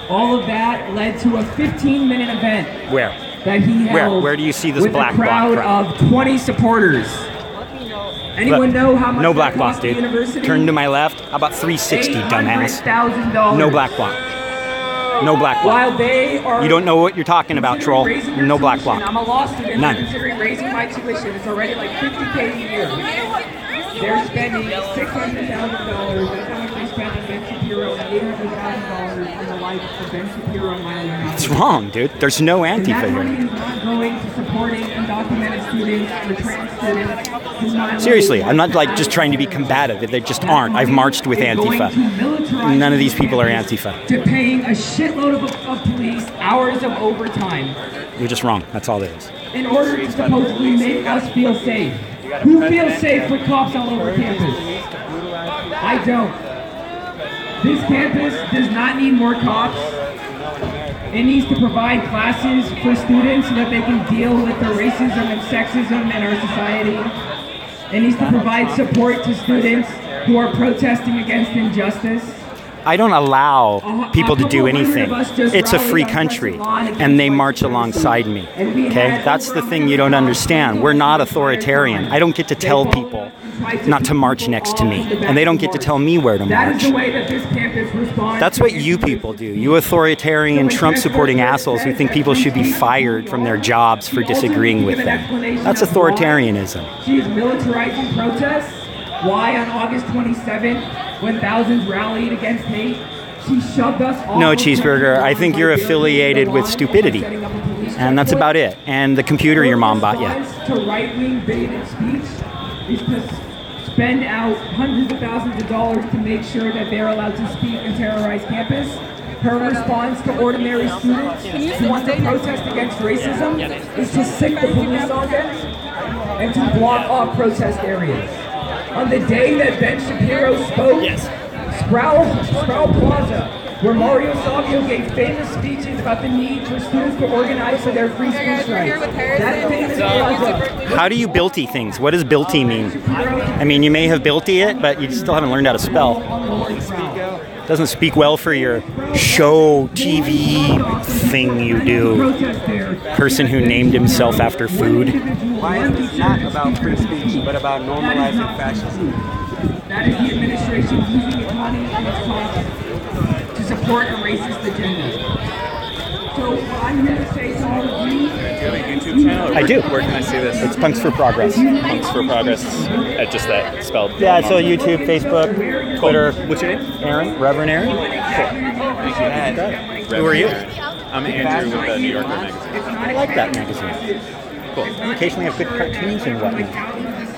All of that led to a 15-minute event Where? that he held Where do you see this with black a crowd bloc? of 20 supporters. Anyone know how much No that black bloc, cost the dude. university? Turn to my left. How about 360, dumbass? $800,000. No black bloc. No black bloc. While they are You don't know what you're talking about, troll. No black bloc. I'm a law student. None. I'm considering raising my tuition. It's already like $50K a year. They're spending $600,000. That's how much they spent on Ben Shapiro and $800,000 on the life of Ben Shapiro and Milo Yiannopoulos. What's wrong, dude? There's no And that Antifa money here. is not going to supporting undocumented students or trans students. who Milo Seriously, I'm not like just trying to be combative. They just aren't. I've marched with Antifa. None of these people are Antifa. to paying a shitload of police hours of overtime You're just wrong. That's all it is. in order to supposedly make us feel safe. Who feels safe with cops all over campus? I don't. This campus does not need more cops. It needs to provide classes for students so that they can deal with the racism and sexism in our society. It needs to provide support to students who are protesting against injustice. I don't allow people to do anything. It's a free country, and they march alongside me. Okay? That's the thing you don't understand. We're not authoritarian. I don't get to tell people not to march next to me, and they don't get to tell me where to That march. is the way that this campus responds. That's what you people do. You authoritarian, Trump-supporting assholes who think people should be fired from their jobs for disagreeing with them. That's authoritarianism. She is militarizing protests. Why on August 27th, when thousands rallied against hate, she shoved us all. No, Cheeseburger, I think you're affiliated with stupidity. And that's about it. And the computer your mom bought you. To right-wing bigoted speech is to spend out hundreds of thousands of dollars to make sure that they're allowed to speak and terrorize campus. Her response to ordinary students who want to protest against racism is to sic the police on them and to block off protest areas. On the day that Ben Shapiro spoke, Sproul Plaza, where Mario Savio gave famous speeches about the need for students to organize for their free speech rights. That famous plaza. How do you builty things? What does builty mean? I mean, you may have builty it, but you still haven't learned how to spell. Doesn't speak well for your show TV thing you do. Person who named himself after food. Why is this not about free speech, but about normalizing fascism? That is the administration using its money and its costs to support a racist agenda. So I'm here to say to all of you. Do you have a YouTube channel? I do. Where can I see this? It's Punks for Progress. Punks for Progress. Just that spelled. Yeah, it's on YouTube, Facebook, Twitter. What's your name? Aaron, Reverend Aaron. Thank you. Who are you? I'm Andrew with the New Yorker magazine. I like that magazine. Cool. You occasionally have good cartoons and whatnot.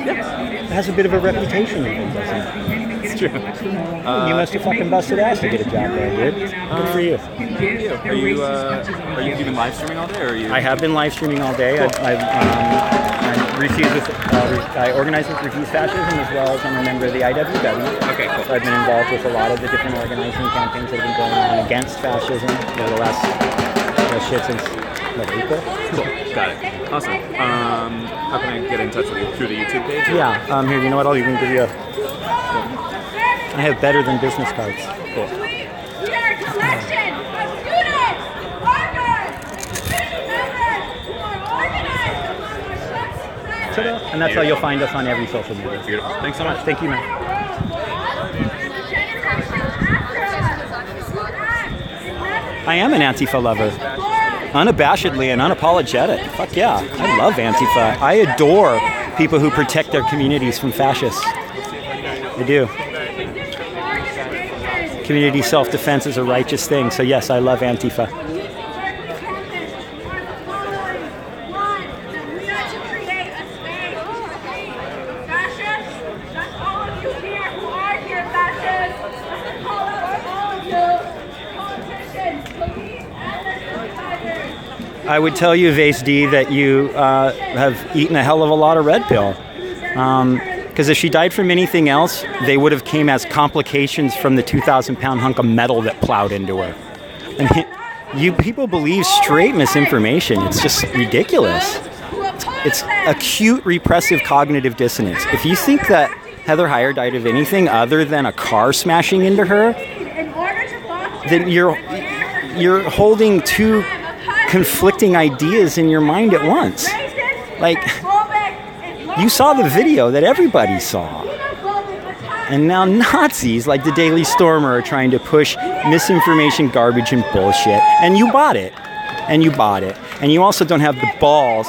It has a bit of a reputation, doesn't it? It's true. You must have fucking busted ass to get a job there, dude. Good for you. Are you even live streaming all day, or are you? I have been live streaming all day. I organize with Refuse Fascism as well as I'm a member of the IWW. Okay, cool. So I've been involved with a lot of the different organizing campaigns that have been going on against fascism for the last shit since April. Cool. Got it. Awesome. How can I get in touch with you? Through the YouTube page? Yeah. Here, you know what? I'll even give you a... I have better than business cards. Cool. We are a collection of students, workers, community members who are organized among our structures. Ta-da. And that's how you'll find us on every social media. Beautiful. Thanks so much. Thank you, man. I am an Antifa lover. Unabashedly and unapologetic. Fuck yeah. I love Antifa. I adore people who protect their communities from fascists. I do. Community self-defense is a righteous thing, so yes, I love Antifa. I would tell you, Vase D, that you have eaten a hell of a lot of red pill. Because if she died from anything else, they would have came as complications from the 2,000-pound hunk of metal that plowed into her. And you people believe straight misinformation. It's just ridiculous. It's acute repressive cognitive dissonance. If you think that Heather Heyer died of anything other than a car smashing into her, then you're holding two conflicting ideas in your mind at once. Like, you saw the video that everybody saw. And now Nazis like the Daily Stormer are trying to push misinformation, garbage, and bullshit. And you bought it. And you bought it. And you also don't have the balls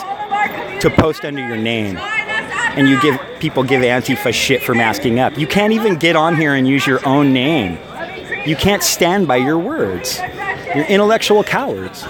to post under your name. And you give Antifa shit for masking up. You can't even get on here and use your own name. You can't stand by your words. You're intellectual cowards.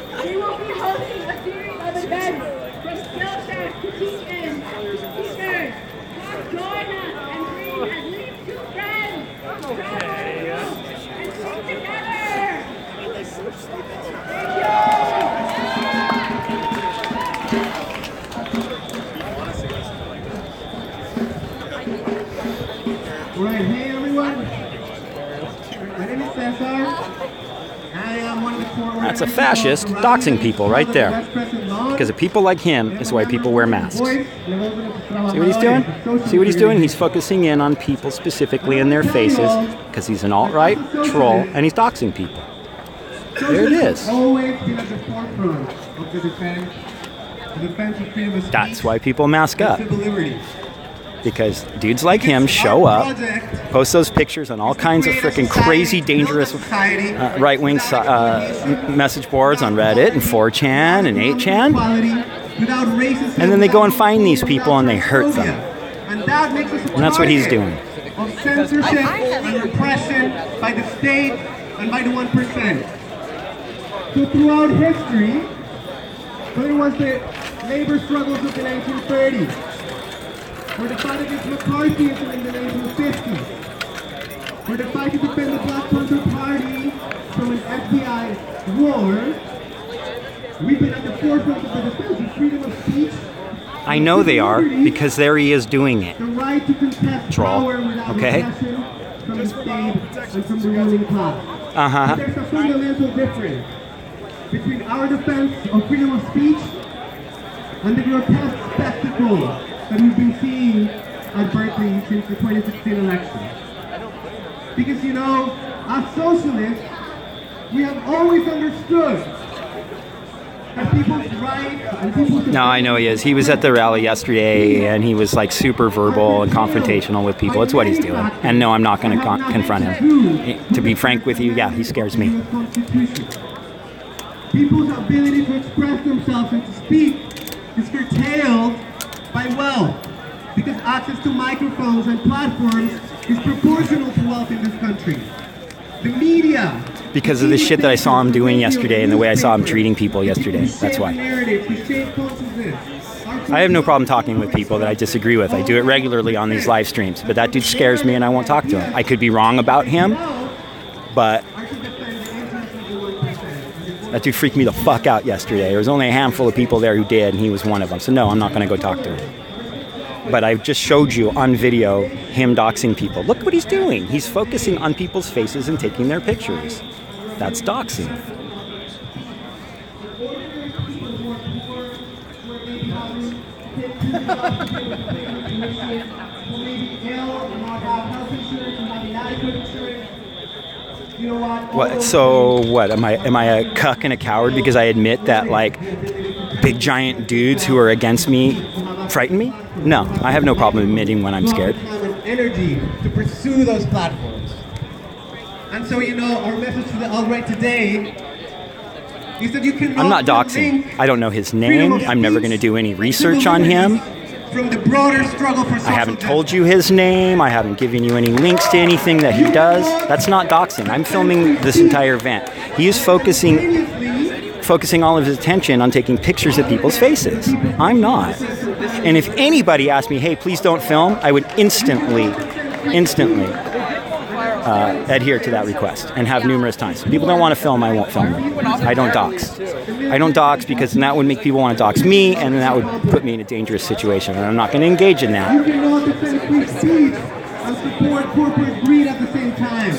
Right, hey everyone. My name is Cesar. I am one of the core. That's a fascist doxing people right there. Because of people like him is why people wear masks. See what he's doing? See what he's doing? He's focusing in on people specifically in their faces because he's an alt-right troll and he's doxing people. There it is. Always been at the forefront of the defense of freedom of speech. That's why people mask up. Civil liberties. Because dudes like him show up, post those pictures on all kinds of freaking crazy, dangerous right-wing message boards on Reddit and 4chan and 8chan. And then they go and find these people and they hurt them. And that's what he's doing. Of censorship and repression by the state and by the 1%. So throughout history, whether it was the labor struggles of the 1930s, or the fight against McCarthyism in the 1950s, or the fight to defend the Black Panther Party from an FBI war, we've been at the forefront of the defense of freedom of speech. I know they are, because there he is doing it. The right to contest power without repression from the state and from the ruling class. But there's a fundamental difference between our defense of freedom of speech and the grotesque spectacle that we've been seeing at Berkeley since the 2016 election. Because, you know, as socialists, we have always understood that people's rights and people's... No, I know he is. He was at the rally yesterday and he was like super verbal and confrontational with people. It's what he's doing. And no, I'm not going to confront him. To be frank with you, yeah, he scares me. People's ability to express themselves and to speak is curtailed by wealth, because access to microphones and platforms is proportional to wealth in this country. The media. Because of the shit that I saw him doing yesterday and the way I saw him treating people yesterday. That's why. I have no problem talking with people that I disagree with. I do it regularly on these live streams, but that dude scares me and I won't talk to him. I could be wrong about him, but that dude freaked me the fuck out yesterday. There was only a handful of people there who did, and he was one of them. So no, I'm not going to go talk to him. But I just showed you on video him doxing people. Look what he's doing. He's focusing on people's faces and taking their pictures. That's doxing. What? So what? Am I a cuck and a coward because I admit that like big giant dudes who are against me frighten me? No, I have no problem admitting when I'm scared. Energy to pursue those platforms. And so, you know, our message to the alt-right today is that you can. I'm not doxing. I don't know his name. I'm never going to do any research on him. From the broader struggle for social I haven't told you his name. I haven't given you any links to anything that he does. That's not doxing. I'm filming this entire event. He is focusing all of his attention on taking pictures of people's faces. I'm not. And if anybody asked me, hey, please don't film, I would instantly adhere to that request and have numerous times. If people don't want to film, I won't film them. I don't dox. I don't dox because then that would make people want to dox me, and then that would put me in a dangerous situation, and I'm not going to engage in that. You cannot defend free speech and support corporate greed at the same time.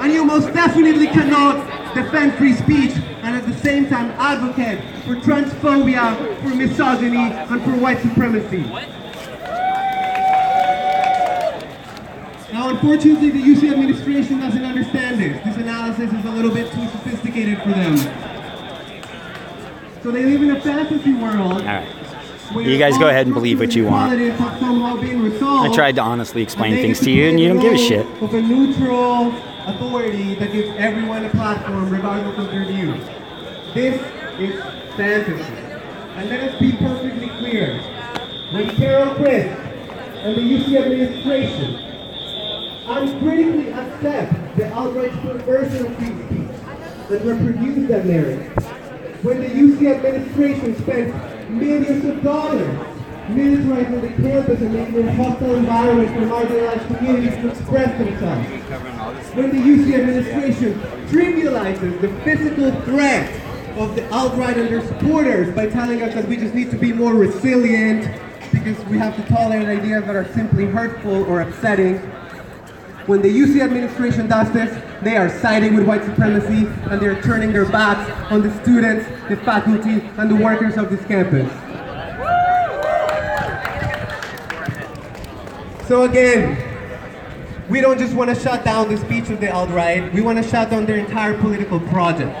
And you most definitely cannot defend free speech and at the same time advocate for transphobia, for misogyny, and for white supremacy. Now, unfortunately, the UC administration doesn't understand this. This analysis is a little bit too sophisticated for them. So they live in a fantasy world. All right. You guys go ahead and believe what you want. I tried to honestly explain things to you, and you don't give a shit. Of a neutral authority that gives everyone a platform regardless of their views. This is fantasy. And let us be perfectly clear. When Carol Chris and the UC administration uncritically accept the outright perversion of free speech that reproduce that narrative, when the UC administration spends millions of dollars militarizing the campus and making it a hostile environment for marginalized communities to express themselves, when the UC administration trivializes the physical threat of the outright and their supporters by telling us that we just need to be more resilient because we have to tolerate ideas that are simply hurtful or upsetting. When the UC administration does this, they are siding with white supremacy and they're turning their backs on the students, the faculty, and the workers of this campus. So again, we don't just want to shut down the speech of the alt-right, we want to shut down their entire political project.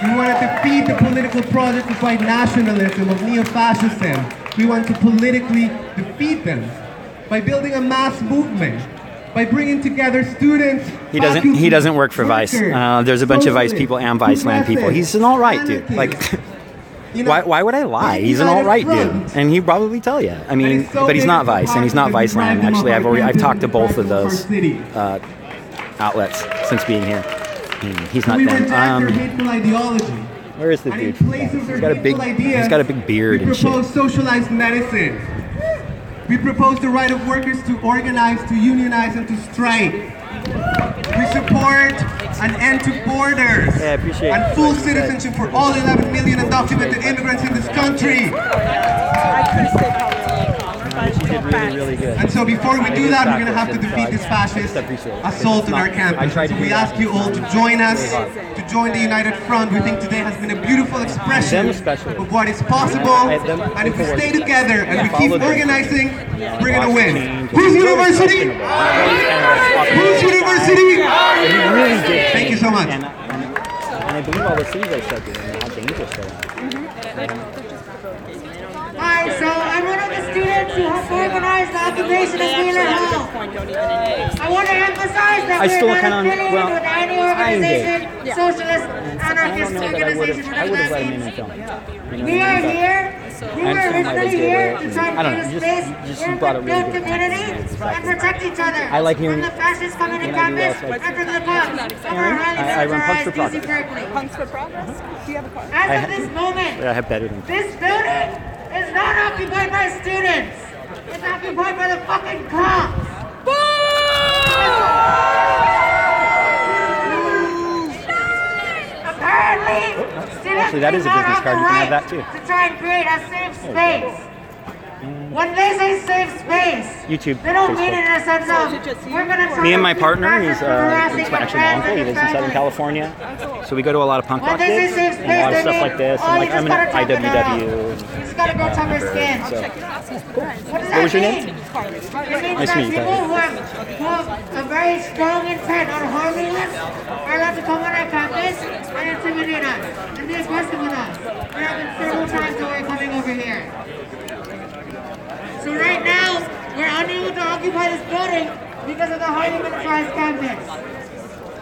We want to defeat the political project of white nationalism, of neo-fascism. We want to politically defeat them by building a mass movement, by bringing together students. He doesn't work for Vice. There's a bunch of Vice people and Viceland people. He's an alt-right dude. Like, why would I lie? He's an alt-right dude, and he'd probably tell you. I mean, but he's not Vice, and he's not Viceland. Actually, I've talked to both of those outlets since being here. He's not them. Where is the dude? He's got a big beard and shit. We propose socialized medicine. We propose the right of workers to organize, to unionize, and to strike. We support an end to borders and full citizenship for all 11 million undocumented immigrants in this country. And so before we do that, we're going to have to defeat this fascist assault on our campus. So we ask you all to join us, to join the United Front. We think today has been a beautiful expression of what is possible. And if we stay together and we keep organizing, we're going to win. Whose university? Whose university? Thank you so much. And I believe all the cities I said to and how dangerous they are. Hi, so I'm one of the students who helped organize the occupation of Wheeler Hall. I want to emphasize that we're not affiliated with any organization, socialist, anarchist organization, whatever that means. We are here. We were originally here to try to create a space where we can build community and protect each other from the fascists coming to campus and from the punks of our highly militarized UC Berkeley. Punks for Progress? Do you have a card? As of this moment, this building is not occupied by students. It's occupied by the fucking cops. Apparently, students that is a business card. You can have that too. To try and create a safe space. When they say safe space, YouTube, they don't mean it in a sense of we're going to try. Me and my partner, he's actually my uncle. He lives in Southern California, so we go to a lot of punk rock gigs and a lot of stuff like this. And like I'm an IWW. You just gotta go tough your skin. What does that was your mean? name? It means that people who have a very strong intent on harming us are allowed to come on our campus and intimidate us and be aggressive with us. There have been several times that we're coming over here. So right now, we're unable to occupy this building because of the highly militarized campus.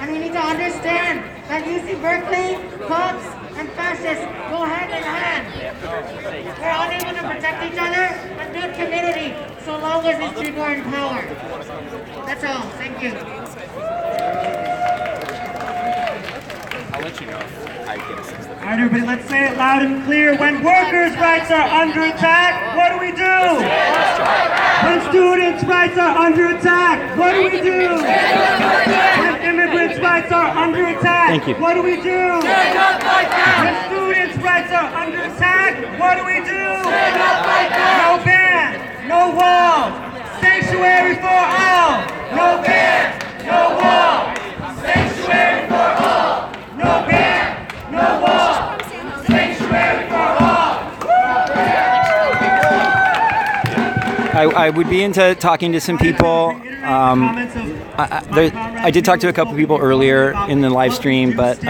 And we need to understand that UC Berkeley, cops, and fascists go hand in hand. We're unable to protect each other and build community so long as these people are in power. That's all. Thank you. I'll let you know. All right, everybody, let's say it loud and clear. When workers' rights are under attack, what do we do? When students' rights are under attack, what do we do? When immigrants' rights are under attack, what do we do? When students' rights are under attack, what do we do? No ban, no wall, sanctuary for all. No ban, no wall, sanctuary for all. No ban, no wall, sanctuary for all. I would be into talking to some people. I did talk to a couple people earlier in the live stream, but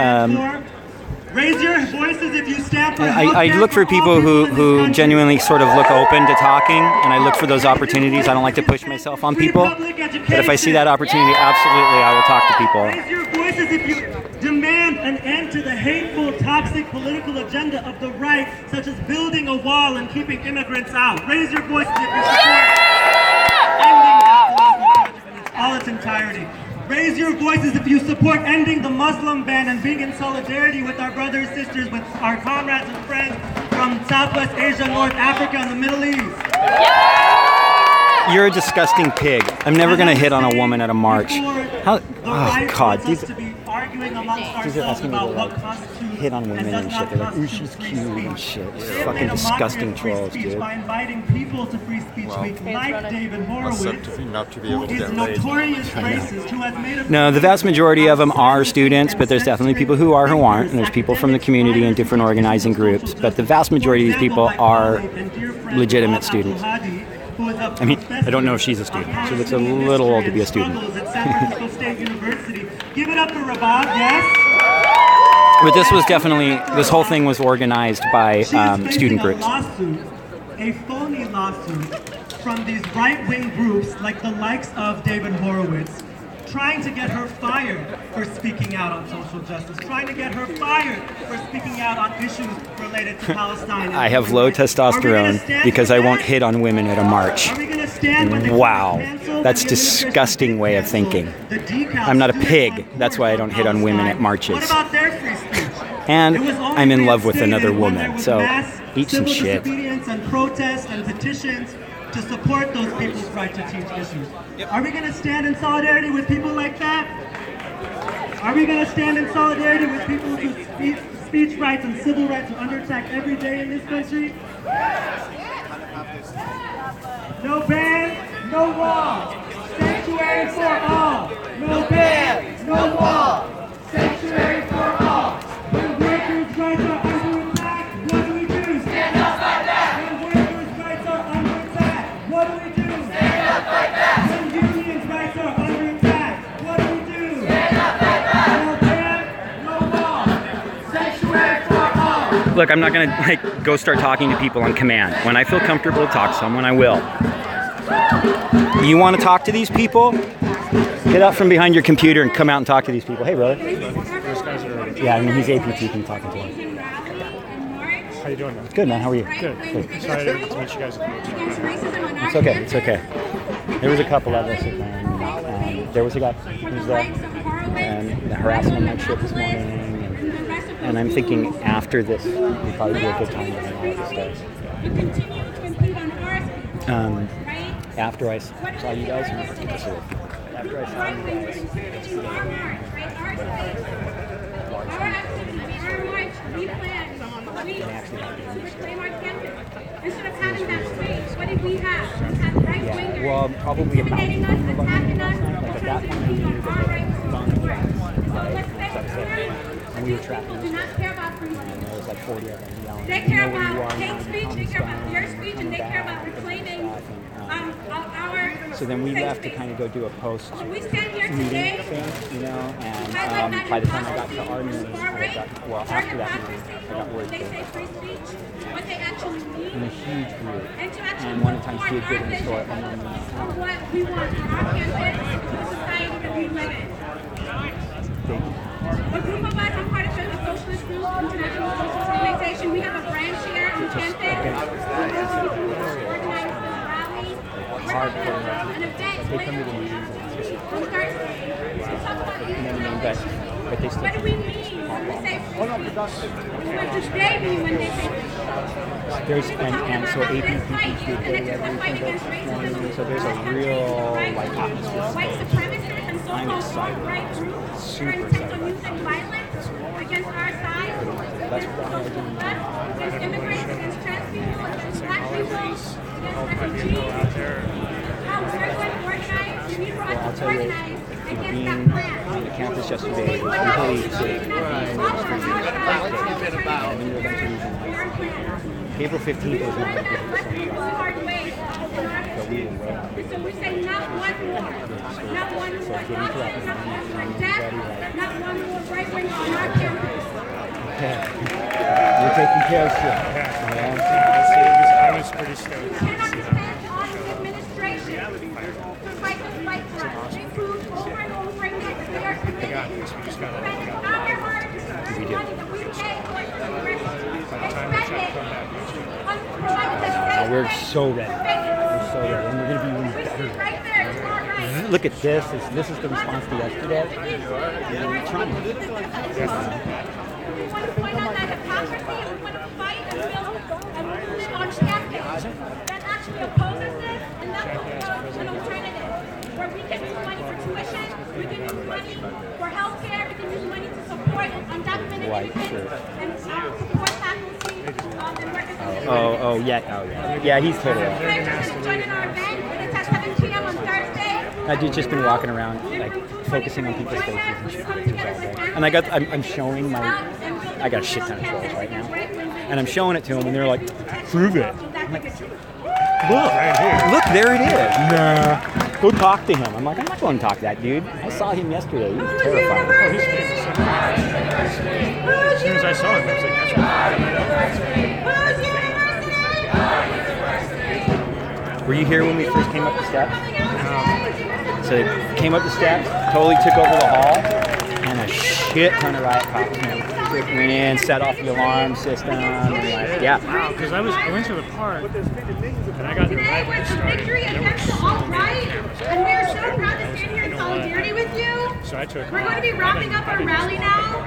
Raise your voices if you stand for I look for people who genuinely sort of look open to talking, and I look for those opportunities. I don't like to push myself on people, but if I see that opportunity, absolutely, I will talk to people. Raise your voices if you demand an end to the hateful, toxic political agenda of the right, such as building a wall and keeping immigrants out. Raise your voices if you support ending that political project in all its entirety. Raise your voices if you support ending the Muslim ban and being in solidarity with our brothers and sisters, with our comrades and friends from Southwest Asia, North Africa, and the Middle East. You're a disgusting pig. I'm never going to hit on a woman at a march. How? Oh, God. These are asking me to like hit on women and shit. They're like, ooh, she's cute and shit. Fucking disgusting trolls, dude. By inviting people to Free Speech Week, like David Horowitz, who is notorious racist, who has made a... No, the vast majority of them are students, but there's definitely people who are who aren't, and there's people from the community and different organizing groups, but the vast majority of these people are legitimate students. I mean, I don't know if she's a student. She looks a little old to be a student. Give it up for Rabab, yes? But this was definitely, this whole thing was organized by student groups. A phony lawsuit from these right-wing groups like the likes of David Horowitz, trying to get her fired for speaking out on social justice, trying to get her fired for speaking out on issues related to Palestine. I have low testosterone because I won't hit on women at a march. Wow, that's a disgusting way of thinking. I'm not a pig, that's why I don't hit on women at marches. And I'm in love with another woman, so eat some shit. And protests and petitions to support those people's right to teach issues. Are we going to stand in solidarity with people like that? Are we going to stand in solidarity with people whose speech rights and civil rights are under attack every day in this country? No ban, no wall. Sanctuary for all. No ban, no wall. Sanctuary for all. When workers' rights are under attack, what do we do? Stand up like that. When workers' rights are under attack, what do we do? Stand up like that. When unions' rights are under attack, what do we do? Stand up like that. No ban, no wall. Sanctuary for all. Look, I'm not gonna like go start talking to people on command. When I feel comfortable to talk to someone, I will. You want to talk to these people? Get out from behind your computer and come out and talk to these people. Hey, brother. Yeah, I mean, he's APT, can talk to him. How you doing, man? Good, man. How are you? Good. Sorry to meet you guys. It's okay. It's okay. There was a couple of us, and there was a guy who's and harassing him at shit this morning, and I'm thinking after this would probably be a good time to hang out with this guy. After I saw you guys, after I saw you Instead of having that space, what did we have? We had right-wingers. Yeah, well, probably about attacking us, attacking us. like at that point, we knew that they had found the and we were trapped. People do not care about free speech. There was like 40 of them yelling. They care about hate speech, they care about their speech, and they care about reclaiming our so then we left to kind of go do a post we stand here meeting today, thing, you know, and by the time I got to our meeting, after that meeting, I got worried. They say free speech, what they actually mean, in a huge group, and one of the times she had been in the store, and then what we want for our campus, the society that we live in. A group of us, I'm part of the socialist group, International Socialist Organization. We have a branch here on campus. We're organizing this rally. An event. They come to the meetings and we'll talk about but but they still. What do we mean when we say free speech? What do they mean when they say free speech? There's and so AP teachers did everything this morning, so there's a real like atmosphere. White supremacists and I'm so-called excited. alt-right groups Super are intent on excited. using violence against our side, That's against social left, against immigrants, against trans people, against black people, against refugees. How we're going to organize, we need for us to organize against that plan. On the campus yesterday, it was completely safe. April 15th was not a good but we will wait. So we say not one more, not one more violence, not one more death, not one more right wing on our campus. Okay. We're taking care of shit. I was pretty stoked. We cannot depend on the administration to fight this fight for us. They prove over and over again that they are committed to spending our hard money that we pay for We're so ready. We're so ready. And we're going to be even better. Look at this. This is the response to yesterday. We're trying. We want to point out that hypocrisy and we want to fight and live on campus that actually opposes this and that will propose an alternative where we can use money for tuition, we can use money for healthcare, we can use money to support undocumented immigrants and support faculty and workers. Yeah, he's totally right. Joining our event, it's at 7 p.m. on Thursday. That dude's just been walking around, like, focusing on people's faces and shit. And I'm showing I got a shit ton of trolls right now. And I'm showing it to them, and they're like, prove it. I'm like, look, there it is. Nah. Go talk to him. I'm like, I'm not going to talk to that dude. I saw him yesterday. He was terrifying. Oh, he's famous. As soon as I saw him, I was like, that's right. Were you here when we first came up the steps? No. So they came up the steps, totally took over the hall, and a shit ton of riot cops went in, set off the alarm system, and like, yeah. Wow, because I went to the park, and I got the Today was the victory against the alt-right, and we are so proud to stand here in solidarity with you. So We're going to be wrapping up our rally now.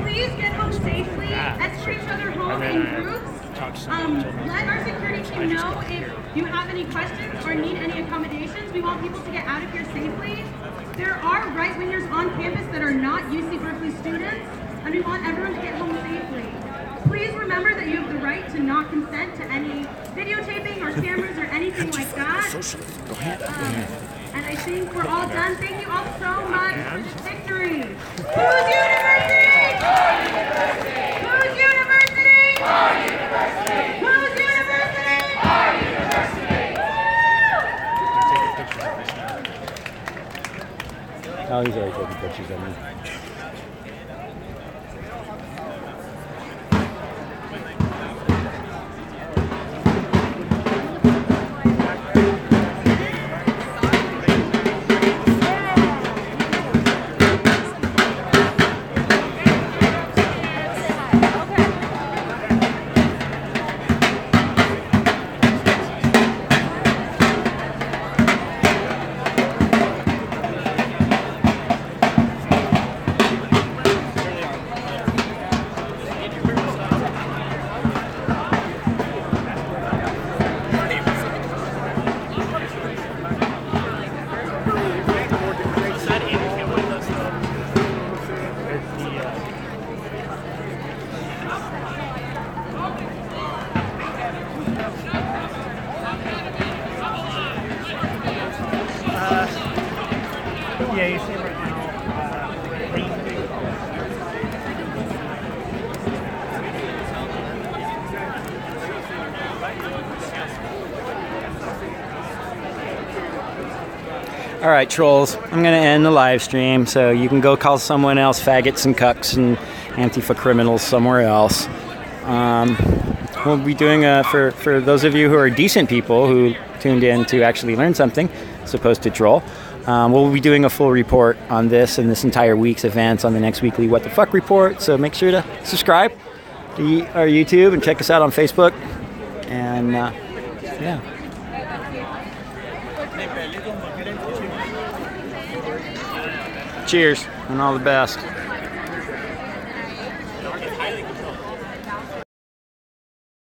Please get home safely. Escort each other home in groups. Let our security team know if you have any questions or need any accommodations. We want people to get out of here safely. There are right-wingers on campus that are not UC Berkeley students, and we want everyone to get home safely. Please remember that you have the right to not consent to any videotaping or cameras or anything like that. Go ahead. And I think we're all done. Thank you all so much. Victory! Whose university? Whose university? Our university! Whose university? Our university! Oh, he's already taking pictures of me. Yeah, you see right now. All right, trolls, I'm going to end the live stream so you can go call someone else faggots and cucks and Antifa criminals somewhere else. We'll be doing, for those of you who are decent people who tuned in to actually learn something, as opposed to troll, we'll be doing a full report on this and this entire week's events on the next weekly What the Fuck report. So make sure to subscribe to our YouTube and check us out on Facebook. And yeah. Cheers and all the best.